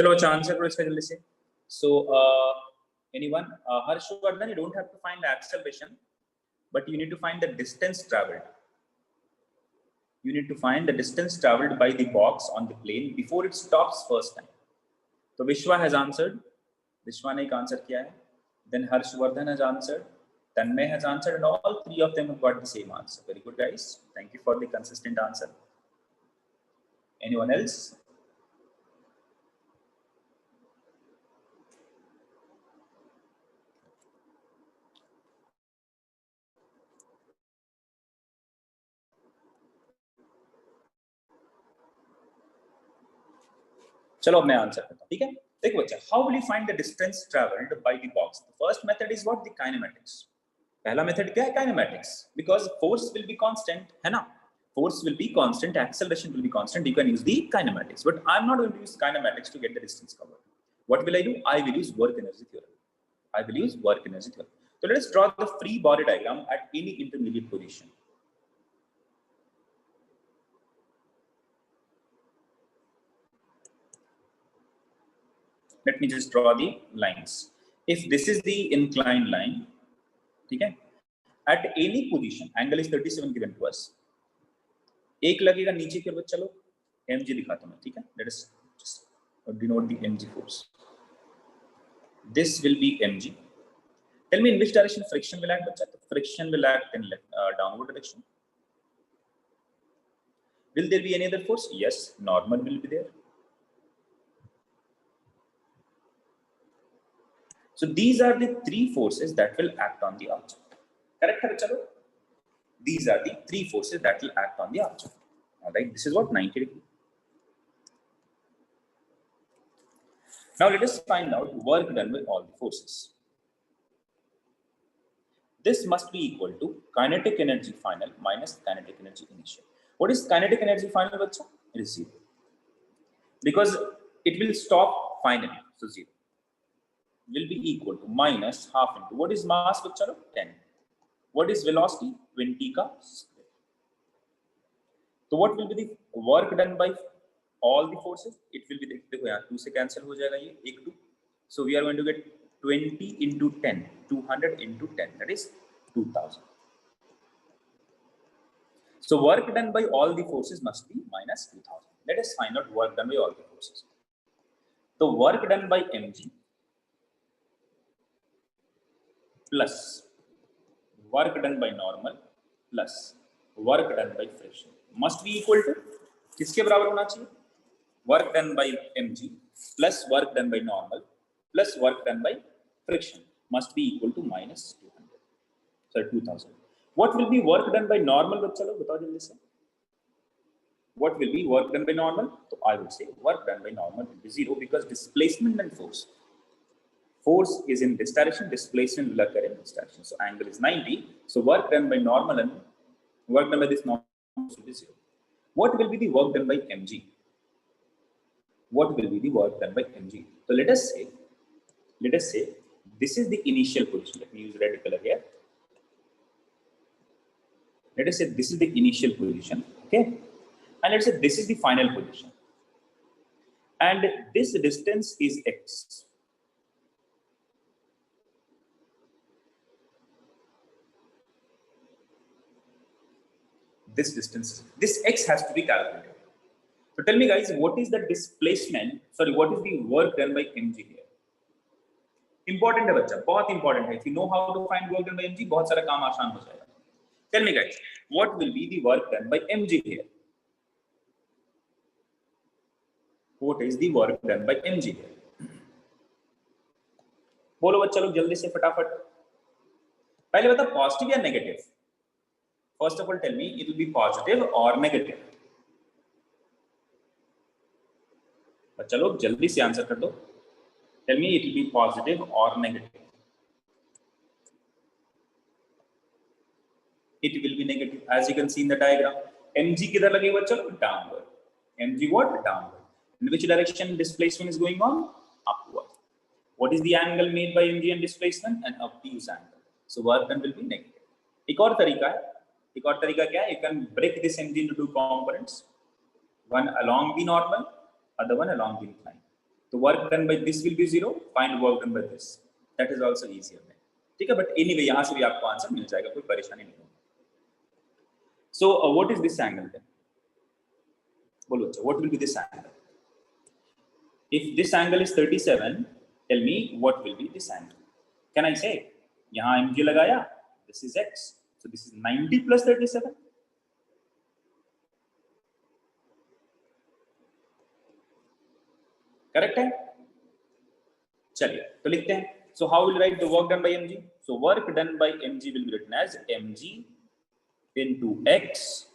S1: चलो अच्छा आंसर करो इसका जल्दी से. So anyone, Harshvardhan, you don't have to find the acceleration, but you need to find the distance traveled. You need to find the distance traveled by the box on the plane before it stops first time. So Vishwa has answered. Vishwa ने एक answer किया है. Then Harshvardhan has answered. Tanmay has answered, and all three of them have got the same answer. Very good, guys. Thank you for the consistent answer. Anyone else? चलो अब मैं answer करता हूँ, ठीक है. देखो बच्चा, how will you find the distance traveled by the box? The first method is what? The kinematics. पहला मेथड क्या है? Kinematics. Because force will be constant, है ना? Force will be constant, acceleration will be constant. You can use the kinematics, but I'm not going to use kinematics to get the distance covered. What will I do? I will use work energy theorem. I will use work energy theorem. So let us draw the free body diagram at any intermediate position. Let me just draw the lines. If this is the inclined line, ठीक है, at any position, angle is 37 given to us. एक लगेगा नीचे के, चलो mg दिखाता हूं मैं, ठीक है. Let us just denote the mg force. This will be mg. Tell me in which direction friction will act, बच्चा. Friction will act in downward direction. Will there be any other force? Yes, normal will be there. So these are the three forces that will act on the object. Correct, chalo? These are the three forces that will act on the object. All right, this is what 90 degree. Now let us find out work done by all the forces. This must be equal to kinetic energy final minus kinetic energy initial. What is kinetic energy final, bacha? It is 0. Because it will stop finally, so 0. Will be equal to minus half into, what is mass, bacha? 10. What is velocity? 20 ka square. So what will be the work done by all the forces? It will be, देखो यहाँ 2 से cancel हो जाएगा ये, 1 2. So we are going to get 20 into 10, 200 into 10, that is 2000. So work done by all the forces must be minus 2000. Let us find out work done by all the forces. So work done by mg plus work done by normal plus work done by friction must be equal to, किसके बराबर होना चाहिए? Work done by mg plus work done by normal plus work done by friction must be equal to minus 200. Sorry, 2000. What will be work done by normal? चलो बताओ जल्दी से. What will be work done by normal? So I would say work done by normal will be 0 because displacement and force. Force is in this direction, displacement will occur in this direction. So angle is 90. So work done by normal and work done by this normal will be 0. What will be the work done by mg? What will be the work done by mg? So let us say this is the initial position. Let me use red color here. Let us say this is the initial position, okay? And let's say this is the final position. And this distance is x. This distance, this x has to be calculated. So tell me guys, what is the displacement, sorry, what is the work done by mg here? Important है बच्चा, बहुत important है. If you know how to find work done by mg, बहुत सारा काम आसान हो जाएगा. Tell me guys, what will be the work done by mg here? What is the work done by mg here? बोलो बच्चा लोग जल्दी से फटाफट. पहले बता पॉजिटिव या negative. First of all, tell me it will be positive or negative. बच्चा लोग जल्दी से आंसर कर दो. Tell me it will be positive or negative. It will be negative, as you can see in the diagram. mg किधर लगेगा बच्चा लोग? Downward. mg what? Downward. In which direction displacement is going on? Upward. What is the angle made by mg and displacement? An obtuse angle. So work done will be negative. एक और तरीका क्या है? You can break this mg into two components. One along the normal, other one along the incline. तो work done by this will be 0, find work done by this. That is also easier. ठीक है, but anyway यहाँ से भी आपको answer मिल जाएगा, कोई परेशानी नहीं होगी. So what is this angle then? बोलो अच्छा, what will be this angle? If this angle is 37, tell me what will be this angle. Can I say? यहाँ mg लगाया, this is x, so this is 90 plus 37. Correct है? चलिए तो लिखते हैं. So how will write the work done by mg? So work done by mg will be written as mg into x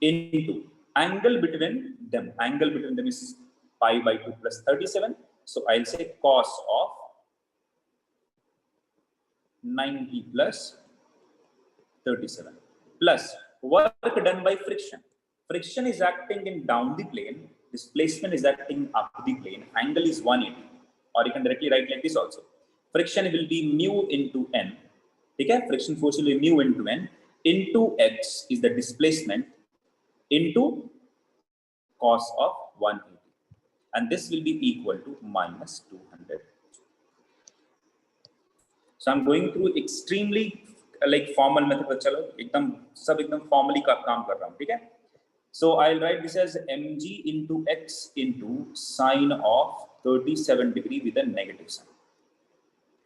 S1: into angle between them. Angle between them is pi by 2 plus 37. So I'll say cos of 90 plus 37 plus work done by friction. Friction is acting in down the plane. Displacement is acting up the plane. Angle is 180. Or you can directly write like this also. Friction will be mu into n. Okay? Friction force will be mu into n. Into x is the displacement into cos of 180. And this will be equal to minus 200. So I'm going through extremely like formal method. पर चलो एकदम सब एकदम formally का काम कर रहा हूँ, ठीक है? So I'll write this as mg into x into sine of 37 degree with a negative sign.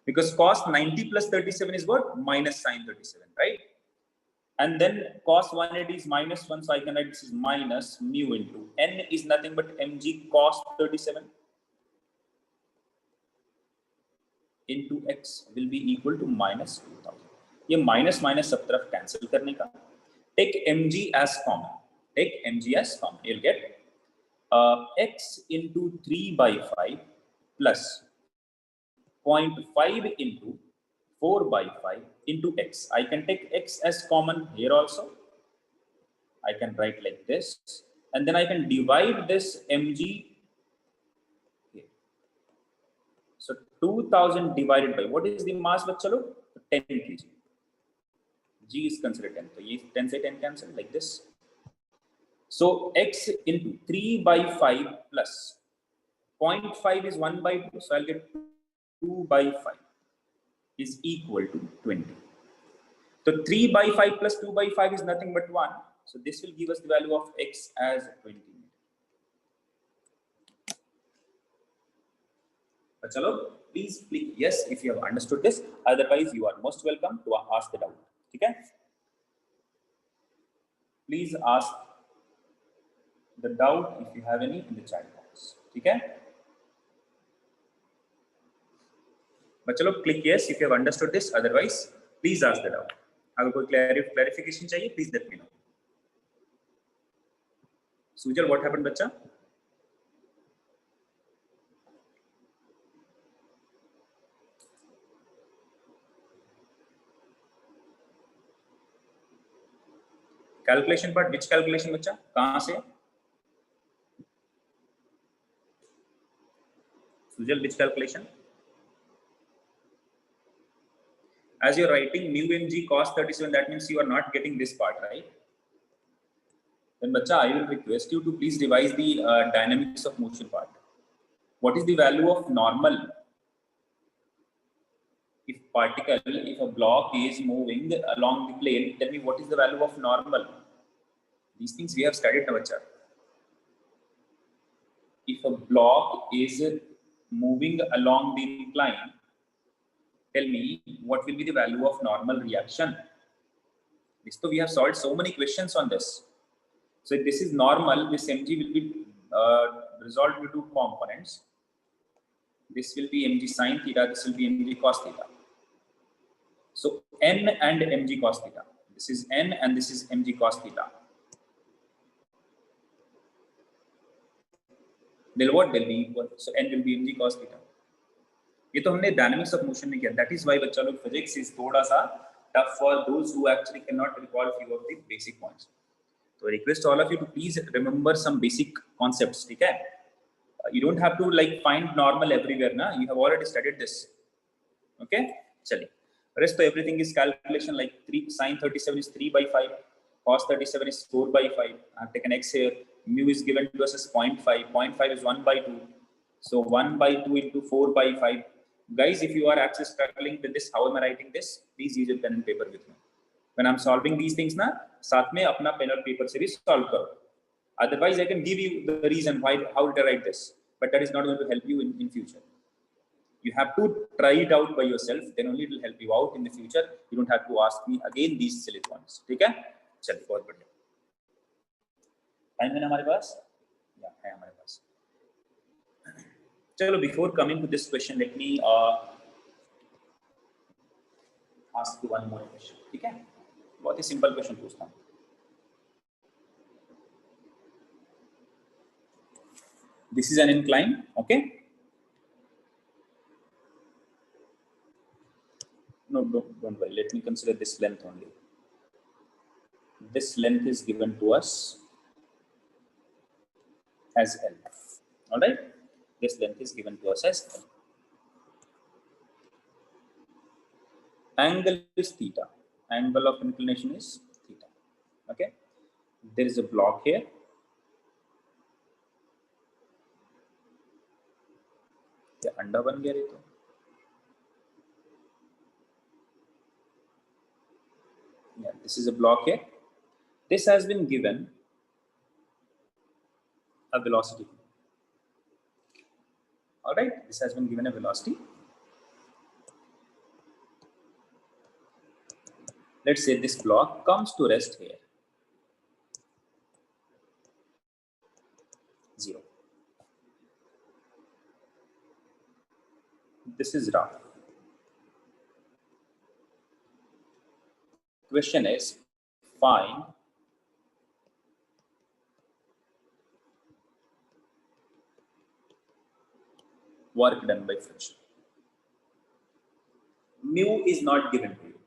S1: Because cos 90 plus 37 is what? Minus sine 37, right? And then cos 180 is minus 1, so I can write this is minus mu into n is nothing but mg cos 37 into x will be equal to minus 2000. ये minus minus सब तरफ cancel करने का. Take mg as common. Take mg as common. You'll get x into 3 by 5 plus 0.5 into 4 by 5 into x. I can take x as common here also. I can write like this. And then I can divide this mg here. So 2000 divided by, what is the mass bachalo? 10 kg. G is considered 10. So 10 say 10 cancel like this. So x into 3 by 5 plus 0.5 is 1 by 2. So I'll get 2 by 5 is equal to 20. So 3 by 5 plus 2 by 5 is nothing but 1. So this will give us the value of x as 20. But chalo, please click yes if you have understood this. Otherwise, you are most welcome to ask the doubt. Okay? Please ask the doubt if you have any in the chat box. Okay? But chalo, click yes if you have understood this. Otherwise, please ask the doubt. अगर कोई clarification चाहिए, please let me know. Sujal, what happened, बच्चा? Calculation part, which calculation, बच्चा? कहाँ से? Sujal, which calculation? As you're writing mu mg cos 37, that means you are not getting this part, right? Then, bacha, I will request you to please revise the dynamics of motion part. What is the value of normal? If a block is moving along the plane, tell me what is the value of normal? These things we have studied, bacha. If a block is moving along the incline, tell me what will be the value of normal reaction. So we have solved so many questions on this. So if this is normal, this mg will be resolved into two components. This will be mg sin theta, this will be mg cos theta. So n and mg cos theta. This is n and this is mg cos theta. Then what will be equal? So n will be mg cos theta. ये तो हमने dynamics of motion में किया. That is why बच्चा लोग physics is थोड़ा सा tough for those who actually can not recall few of the basic points. तो request all of you to please remember some basic concepts. ठीक है, you don't have to like find normal everywhere ना. You have already studied this. Okay, चलिए. Rest तो everything is calculation. Like 3 sin 37 is 3 by 5, cos 37 is 4 by 5. I have taken x here. Mu is given to us as 0.5. 0.5 is 1 by 2. So 1 by 2 into 4 by 5. Guys, if you are actually struggling with this, how am I writing this? Please use your pen and paper with me. When I'm solving these things na, साथ में अपना pen और paper से भी solve करो. Otherwise, I can give you the reason why, how to write this, but that is not going to help you in future. You have to try it out by yourself, then only it will help you out in the future. You don't have to ask me again these silly points. ठीक है? चलिए बहुत बढ़िया. Time है ना हमारे पास? या है हमारे पास. चलो, before coming to this question, let me ask you one more question. ठीक है? बहुत ही simple question पूछता हूँ. This is an incline, okay? No, don't worry. Let me consider this length only. This length is given to us as L. All right? This length is given to us as L. Angle is theta. Angle of inclination is theta. Okay? There is a block here. क्या अंडा बन गया रे तो? Yeah, this is a block here. This has been given a velocity. All right, this has been given a velocity. Let's say this block comes to rest here. 0. This is rough. Question is, find work done by friction. Mu is not given to you.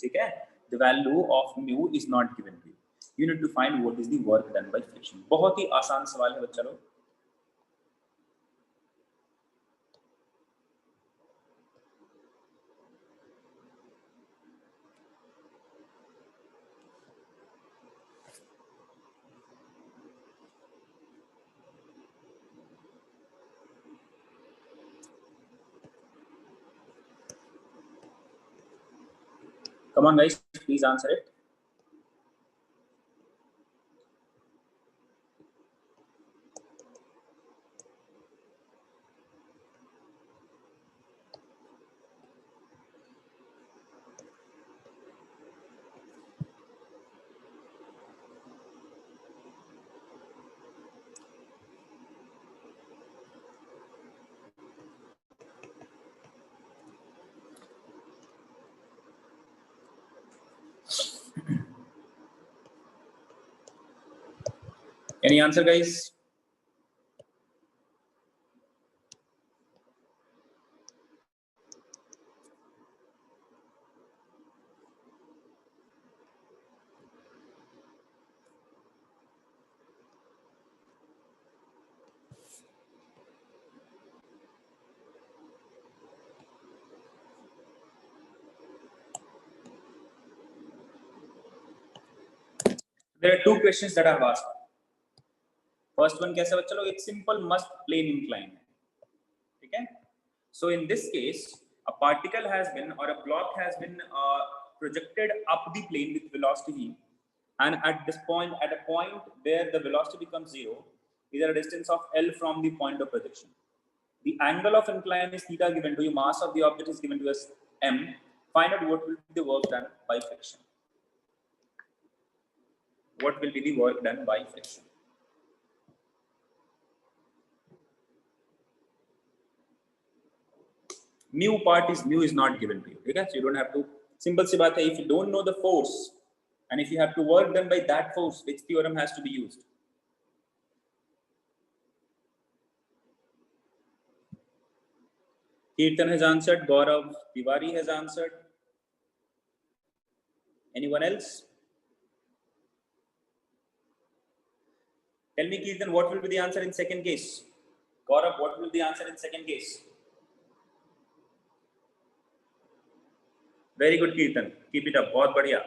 S1: ठीक है? The value of mu is not given to you. You need to find what is the work done by friction. बहुत ही आसान सवाल है बच्चा लोग. Come on, guys, please answer it. Any answer, guys? There are two questions that I have asked. First one कैसा बच्चा लोग? It's simple, must plane incline. ठीक है? So in this case, a particle has been, or a block has been projected up the plane with velocity, and at this point, at a point where the velocity becomes 0, is a distance of L from the point of projection. The angle of incline is theta given to you. Mass of the object is given to us m. Find out what will be the work done by friction. What will be the work done by friction? Mu is not given to you. Okay? So you don't have to. Simple सी बात है. If you don't know the force, and if you have to work done by that force, which theorem has to be used? Kirtan has answered. Gaurav Tiwari has answered. Anyone else? Tell me, Kirtan, what will be the answer in second case? Gaurav, what will be the answer in second case? Very good, Kirtan. Keep it up. बहुत बढ़िया.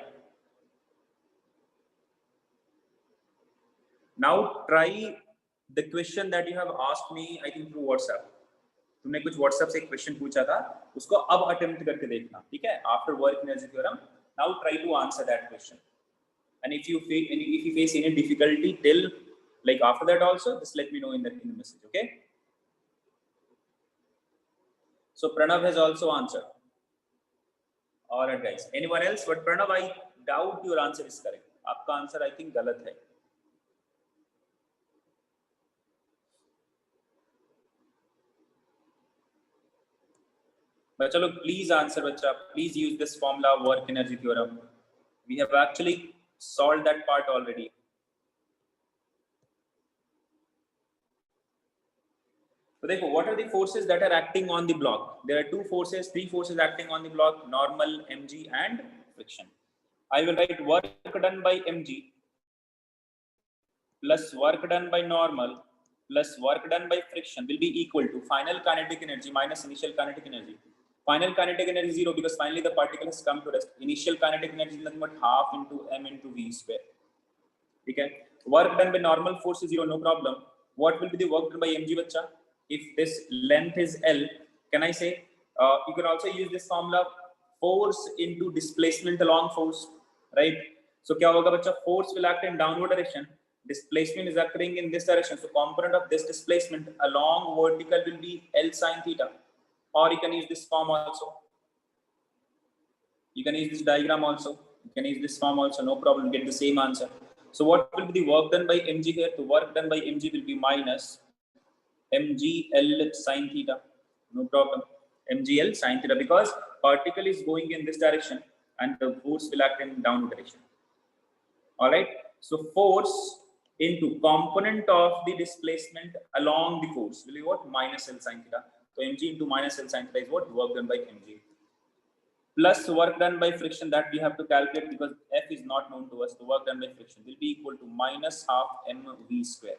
S1: Now try the question that you have asked me, I think through WhatsApp. तुमने कुछ WhatsApp से एक question पूछा था, उसको अब अटेम्प्ट करके देखना, ठीक है? After work energy theorem, now try to answer that question. And if you face any difficulty till like after that also, just let me know in the message, okay? So Pranav has also answered. All right, guys. Anyone else? But Pranav, I doubt your answer is correct. आपका answer I think गलत है. But chalo, please answer, bacha. Please use this formula, work energy theorem. We have actually solved that part already. So देखो, what are the forces that are acting on the block? There are three forces acting on the block: normal, mg, and friction. I will write work done by mg plus work done by normal plus work done by friction will be equal to final kinetic energy minus initial kinetic energy. Final kinetic energy 0 because finally the particle has come to rest. Initial kinetic energy is nothing but half into m into v square. Okay. Work done by normal force is 0, no problem. What will be the work done by mg, bacha? If this length is L, can I say you can also use this formula, force into displacement along force, right? So क्या होगा बच्चा? Force will act in downward direction. Displacement is occurring in this direction. So component of this displacement along vertical will be L sine theta. Or you can use this form also. You can use this diagram also. You can use this form also. No problem. Get the same answer. So what will be the work done by mg here? The work done by mg will be minus mg L sine theta. No problem. Mg L sine theta because particle is going in this direction and the force will act in downward direction. All right. So force into component of the displacement along the force will be what? Minus L sine theta. So mg into minus L sine theta is what? Work done by mg. Plus work done by friction that we have to calculate because F is not known to us. The work done by friction will be equal to minus half mv square.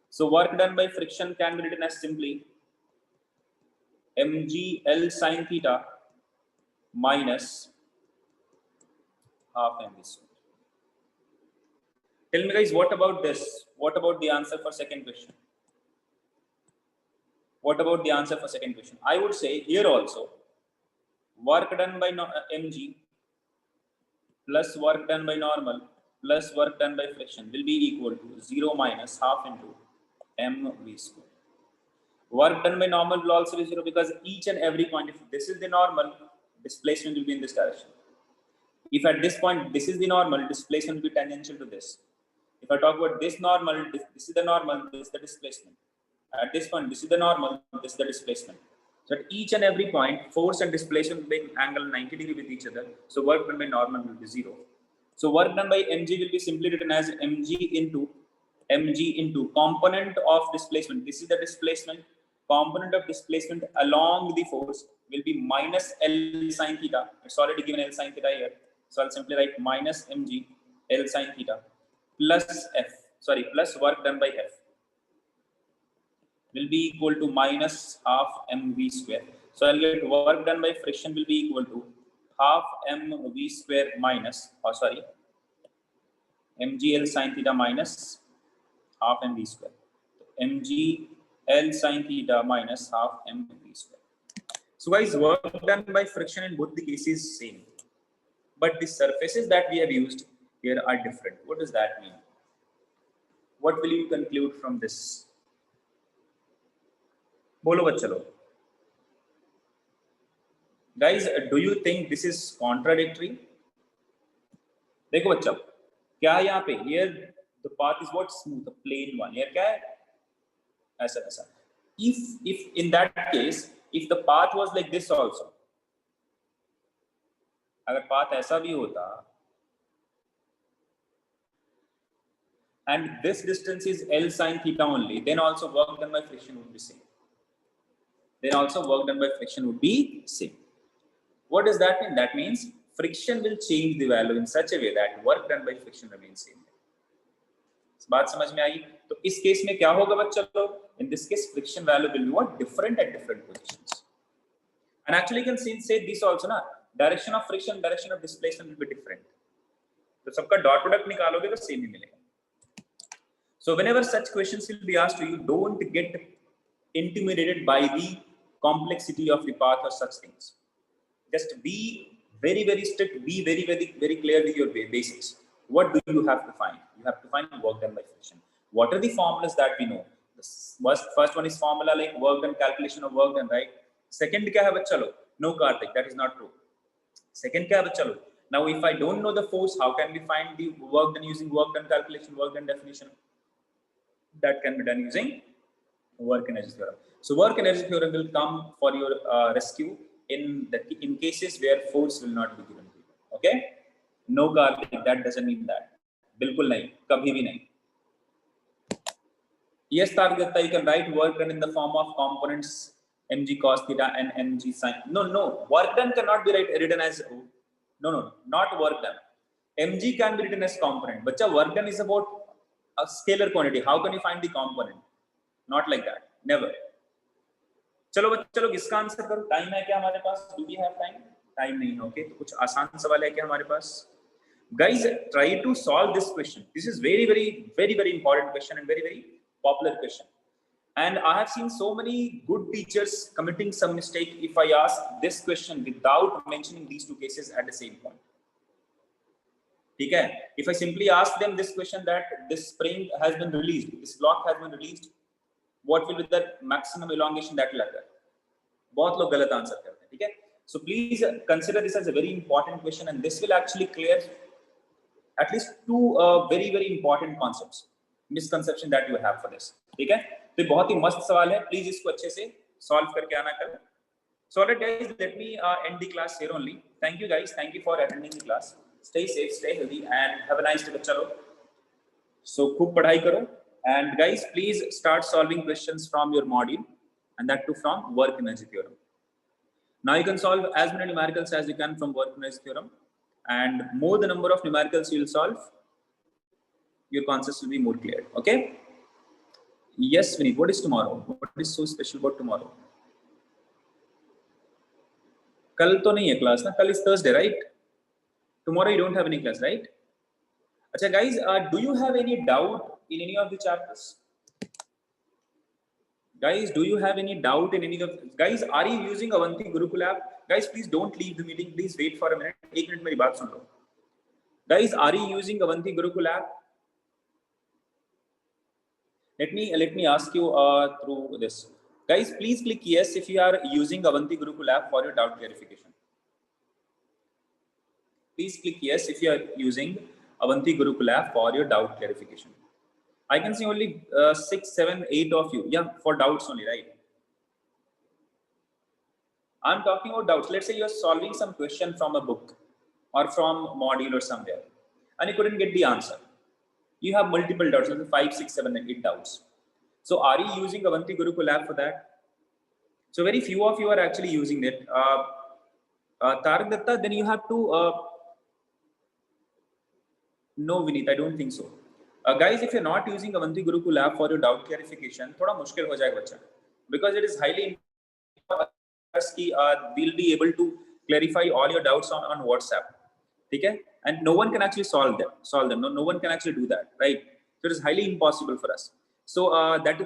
S1: So work done by friction can be written as simply mg L sine theta minus half mv square. Tell me guys, what about this? What about the answer for second question? What about the answer for second question? I would say here also, work done by mg plus work done by normal plus work done by friction will be equal to 0 minus half into mv square. Work done by normal will also be 0 because each and every point, if this is the normal, displacement will be in this direction. If at this point this is the normal, displacement will be tangential to this. If I talk about this normal, this is the normal, this is the displacement. At this point, this is the normal, this is the displacement. So at each and every point, force and displacement will make angle 90 degree with each other. So work done by normal will be 0. So work done by mg will be simply written as mg into component of displacement. This is the displacement. Component of displacement along the force will be minus L sine theta. It's already given L sine theta here. So I'll simply write minus mg L sine theta plus work done by F will be equal to minus half mv square. So I'll get work done by friction will be equal to half mv square minus, mg L sine theta minus half mv square. Mg L sine theta minus half mv square. So guys, work done by friction in both the cases is same, but the surfaces that we have used here are different. What does that mean? What will you conclude from this? Bolo bachalo. Guys, do you think this is contradictory? देखो बच्चा, क्या है यहाँ पे? Here the path is what? Smooth, a plain one. Here क्या है? ऐसा. If in that case, if the path was like this also, अगर path ऐसा भी होता, and this distance is L sine theta only, then also work done by friction would be same. What does that mean? That means friction will change the value in such a way that work done by friction remains same. बात समझ में आई? तो इस case में क्या होगा बच्चा लोग? In this case, friction value will be what? Different at different positions. And actually, you can say this also, na? Direction of friction, direction of displacement will be different. तो सबका डॉट प्रोडक्ट निकालोगे तो same ही मिलेगा. So whenever such questions will be asked to you, don't get intimidated by the complexity of the path or such things. Just be very, very strict, be very, very, very clear with your basics. What do you have to find? You have to find work done by friction. What are the formulas that we know? The first one is formula like work done, calculation of work done, right? Second, kya hai bachcha log? No, Karthik, that is not true. Second, kya hai bachcha log? Now, if I don't know the force, how can we find the work done using work done calculation, work done definition? That can be done using work energy theorem. So work energy theorem will come for your rescue in cases where force will not be given to you. Okay? No, Karthik, that doesn't mean that. Bilkul nahi, kabhi bhi nahi. Yes, Target, you can write work done in the form of components mg cos theta and mg sin. No, work done cannot be written as, no, not work done. Mg can be written as component. But work done is about a scalar quantity. How can you find the component? Not like that. Never. चलो बच्चों लोग इसका answer करो. Time है क्या हमारे पास? Do we have time? Time नहीं है. ओके, तो कुछ आसान सवाल है क्या हमारे पास? Guys, try to solve this question. This is very, very, very, very important question and very, very popular question. And I have seen so many good teachers committing some mistake if I ask this question without mentioning these two cases at the same point. Okay? If I simply ask them this question that this spring has been released, this block has been released, what will be the maximum elongation that will occur? बहुत लोग गलत answer करते हैं, ठीक है? So please consider this as a very important question, and this will actually clear at least two very, very important concepts, misconception that you have for this. ठीक है? तो बहुत ही मस्त सवाल है. Please इसको अच्छे से solve करके आना कल. So alright guys, let me end the class here only. Thank you guys. Thank you for attending the class. Stay safe, stay healthy, and have a nice day, बच्चा लोग. So खूब पढ़ाई करो. And guys, please start solving questions from your module, and that too from work energy theorem. Now you can solve as many numericals as you can from work energy theorem, and more the number of numericals you will solve, your concepts will be more clear. Okay? Yes, Vinny. What is tomorrow? What is so special about tomorrow? कल तो नहीं है class ना? कल is Thursday, right? Tomorrow you don't have any class, right? Achha guys, do you have any doubt in any of the chapters? Guys, do you have any doubt in any of guys? Are you using Avanti Gurukul app? Guys, please don't leave the meeting. Please wait for a minute. एक minute मेरी बात सुन लो. Guys, are you using Avanti Gurukul app? Let me ask you through this. Guys, please click yes if you are using Avanti Gurukul app for your doubt clarification. Please click yes if you are using Avanti Gurukul app for your doubt clarification. I can see only 6, 7, 8 of you. Yeah, for doubts only, right? I'm talking about doubts. Let's say you're solving some question from a book or from module or somewhere, and you couldn't get the answer. You have multiple doubts, like 5, 6, 7, 8 doubts. So are you using Avanti Gurukul app for that? So very few of you are actually using it. Tarak Datta, then you have to... No, Vineet, I don't think so. Guys, if you're not using Avanti Gurukul app for your doubt clarification, thoda mushkil ho jayega bacha, because it is highly important we'll be able to clarify all your doubts on WhatsApp. Okay? And no one can actually solve them. No one can actually do that, right? So it is highly impossible for us. So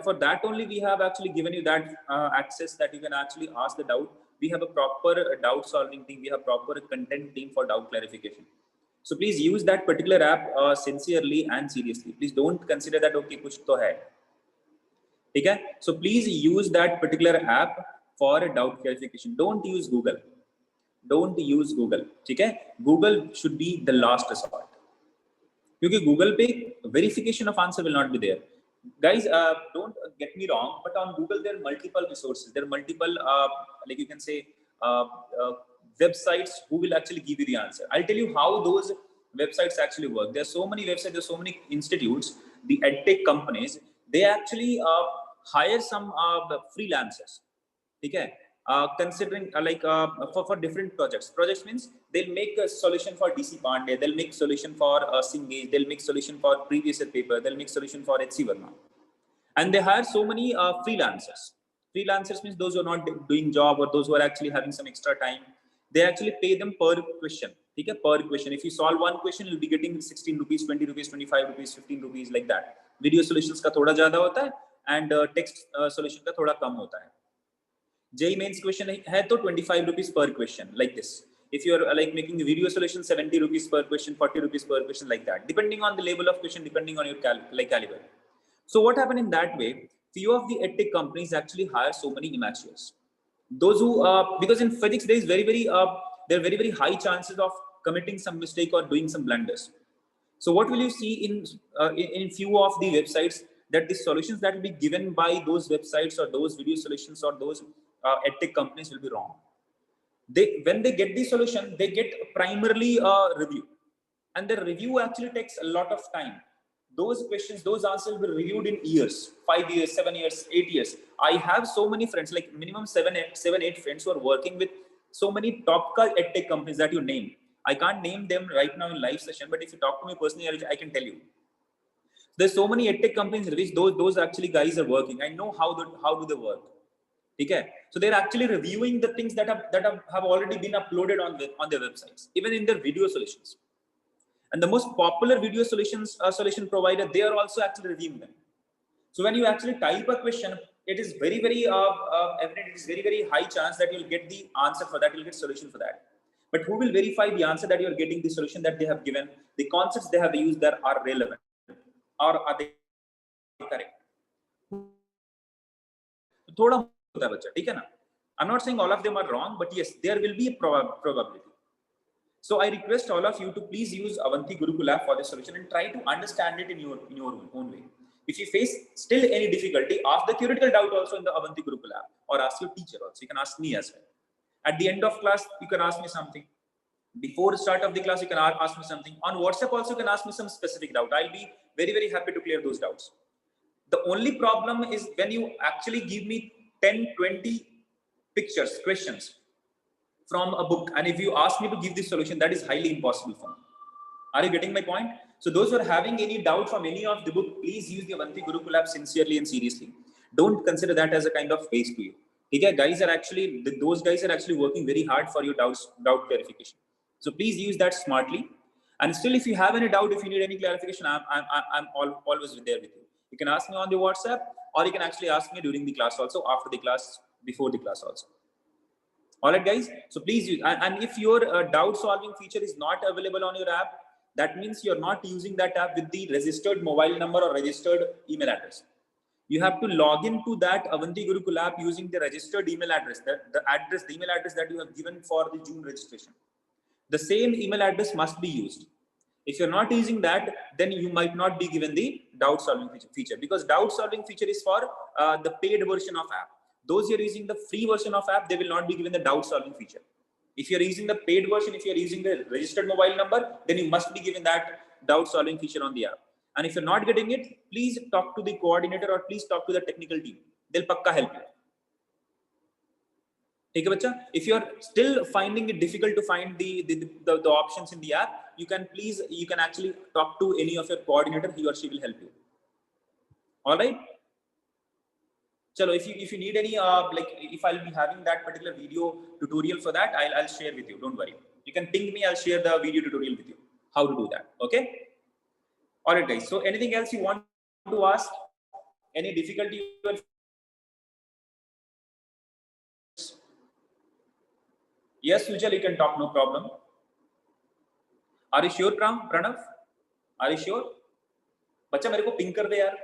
S1: for that only we have actually given you that access that you can actually ask the doubt. We have a proper doubt solving team. We have proper content team for doubt clarification. So please use that particular app sincerely and seriously. Please don't consider that okay, kuch to hai. Okay? So please use that particular app for a doubt clarification. Don't use Google. Don't use Google. Okay? Google should be the last resort. Because Google pe verification of answer will not be there. Guys, don't get me wrong, but on Google there are multiple resources. There are multiple, like you can say, websites who will actually give you the answer. I'll tell you how those websites actually work. There are so many websites, there are so many institutes, the edtech companies, they actually hire some freelancers. Okay? Considering for different projects. Projects means they'll make a solution for DC Pandey, they'll make solution for Singh, they'll make solution for previous year paper, they'll make solution for HC Verma. And they hire so many freelancers. Freelancers means those who are not doing job or those who are actually having some extra time. They actually pay them per question. ठीक है, per question. If you solve one question, you'll be getting 16 rupees, 20 rupees, 25 rupees, 15 rupees, like that. Video solutions का थोड़ा ज्यादा होता है and text solution का थोड़ा कम होता है. JEE mains question है तो 25 rupees per question, like this. If you are like making a video solution, 70 rupees per question, 40 rupees per question, like that, depending on the level of question, depending on your caliber. So what happened in that way? Few of the edtech companies actually hire so many amateurs. Those who because in physics there is there are very high chances of committing some mistake or doing some blunders. So what will you see in few of the websites, that the solutions that will be given by those websites or those video solutions or those edtech companies will be wrong. When they get the solution, they get primarily a review, and the review actually takes a lot of time. Those questions, those answers were reviewed in years, 5 years, 7 years, 8 years. I have so many friends, like minimum 7, 8 friends who are working with so many top edtech companies that you name. I can't name them right now in live session, but if you talk to me personally, I can tell you. There's so many edtech companies in which those actually guys are working. I know how do they work. Okay, so they're actually reviewing the things that have already been uploaded on their websites, even in their video solutions. And the most popular video solutions solution provider, they are also actually reviewing them. So when you actually type a question, it is very evident. It is very high chance that you'll get the answer for that. You'll get solution for that. But who will verify the answer that you're getting, the solution that they have given, the concepts they have used that are relevant, or are they correct? थोड़ा होता है बच्चा, ठीक है ना? I'm not saying all of them are wrong, but yes, there will be a probability. So I request all of you to please use Avanti Gurukul app for the solution and try to understand it in your own way. If you face still any difficulty, ask the theoretical doubt also in the Avanti Gurukul app, or ask your teacher also. You can ask me as well. At the end of class, you can ask me something. Before the start of the class, you can ask me something. On WhatsApp also, you can ask me some specific doubt. I'll be very happy to clear those doubts. The only problem is when you actually give me 10, 20 pictures, questions from a book, and if you ask me to give this solution, that is highly impossible for me. Are you getting my point? So those who are having any doubt from any of the book, please use the Avanti Gurukul app sincerely and seriously. Don't consider that as a kind of waste to you. Okay, those guys are actually working very hard for your doubt clarification. So please use that smartly. And still, if you have any doubt, if you need any clarification, I'm always there with you. You can ask me on the WhatsApp, or you can actually ask me during the class also, after the class, before the class also. All right, guys. So please use, and if your doubt solving feature is not available on your app, that means you're not using that app with the registered mobile number or registered email address. You have to log into that Avanti Gurukul app using the registered email address, the email address that you have given for the June registration. The same email address must be used. If you're not using that, then you might not be given the doubt solving feature, because doubt solving feature is for the paid version of app. Those who are using the free version of app, they will not be given the doubt solving feature. If you're using the paid version, if you're using the registered mobile number, then you must be given that doubt solving feature on the app. And if you're not getting it, please talk to the coordinator or please talk to the technical team. They'll pakka help you. Okay, bacha? If you're still finding it difficult to find the options in the app, you can actually talk to any of your coordinator. He or she will help you. All right. Chalo, if you need any if I'll be having that particular video tutorial for that, I'll share with you. Don't worry. You can ping me. I'll share the video tutorial with you. How to do that. Okay. All right, guys. So anything else you want to ask? Any difficulty? Yes, Sujal, you can talk. No problem. Are you sure, Pranav? Are you sure? बच्चा मेरे को ping कर दे यार.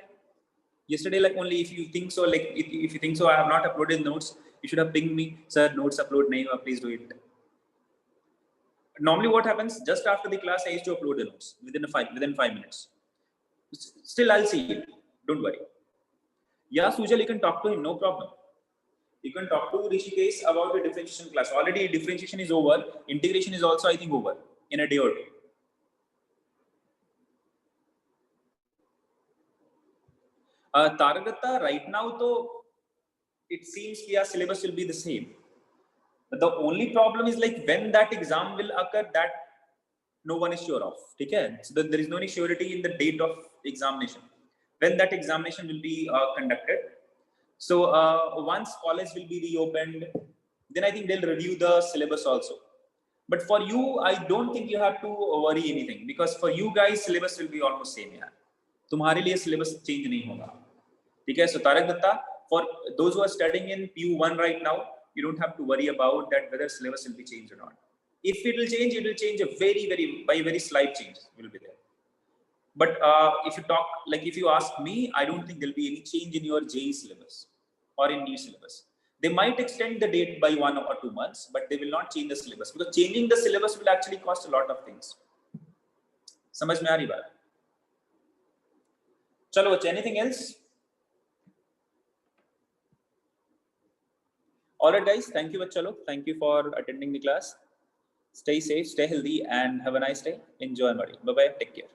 S1: Yesterday, like only if you think so, like if you think so, I have not uploaded notes. You should have pinged me, sir. Notes upload nahi hua, please do it. Normally, what happens just after the class, I used to upload the notes within 5 minutes. Still, I'll see it. Don't worry. Yeah, Sujal, you can talk to him. No problem. You can talk to Rishikesh about the differentiation class. Already differentiation is over. Integration is also, I think, over in a day or two. Taragata, right now, though, it seems that syllabus will be the same. But the only problem is like when that exam will occur, that no one is sure of. Okay? So there is no any surety in the date of examination. When that examination will be conducted. So once college will be reopened, then I think they'll review the syllabus also. But for you, I don't think you have to worry anything, because for you guys, syllabus will be almost same here. तुम्हारे लिए syllabus change नहीं होगा. ठीक है? So Tarak Datta, for those who are studying in PU1 right now, you don't have to worry about that whether syllabus will be changed or not. If it will change a very slight change will be there. But if you talk, like if you ask me, I don't think there'll be any change in your JEE syllabus or in new syllabus. They might extend the date by 1 or 2 months, but they will not change the syllabus, because changing the syllabus will actually cost a lot of things. समझ में आ रही बात? चलो बच्चे, anything else? All right, guys. Thank you, bachalo. Thank you for attending the class. Stay safe, stay healthy, and have a nice day. Enjoy, buddy. Bye bye. Take care.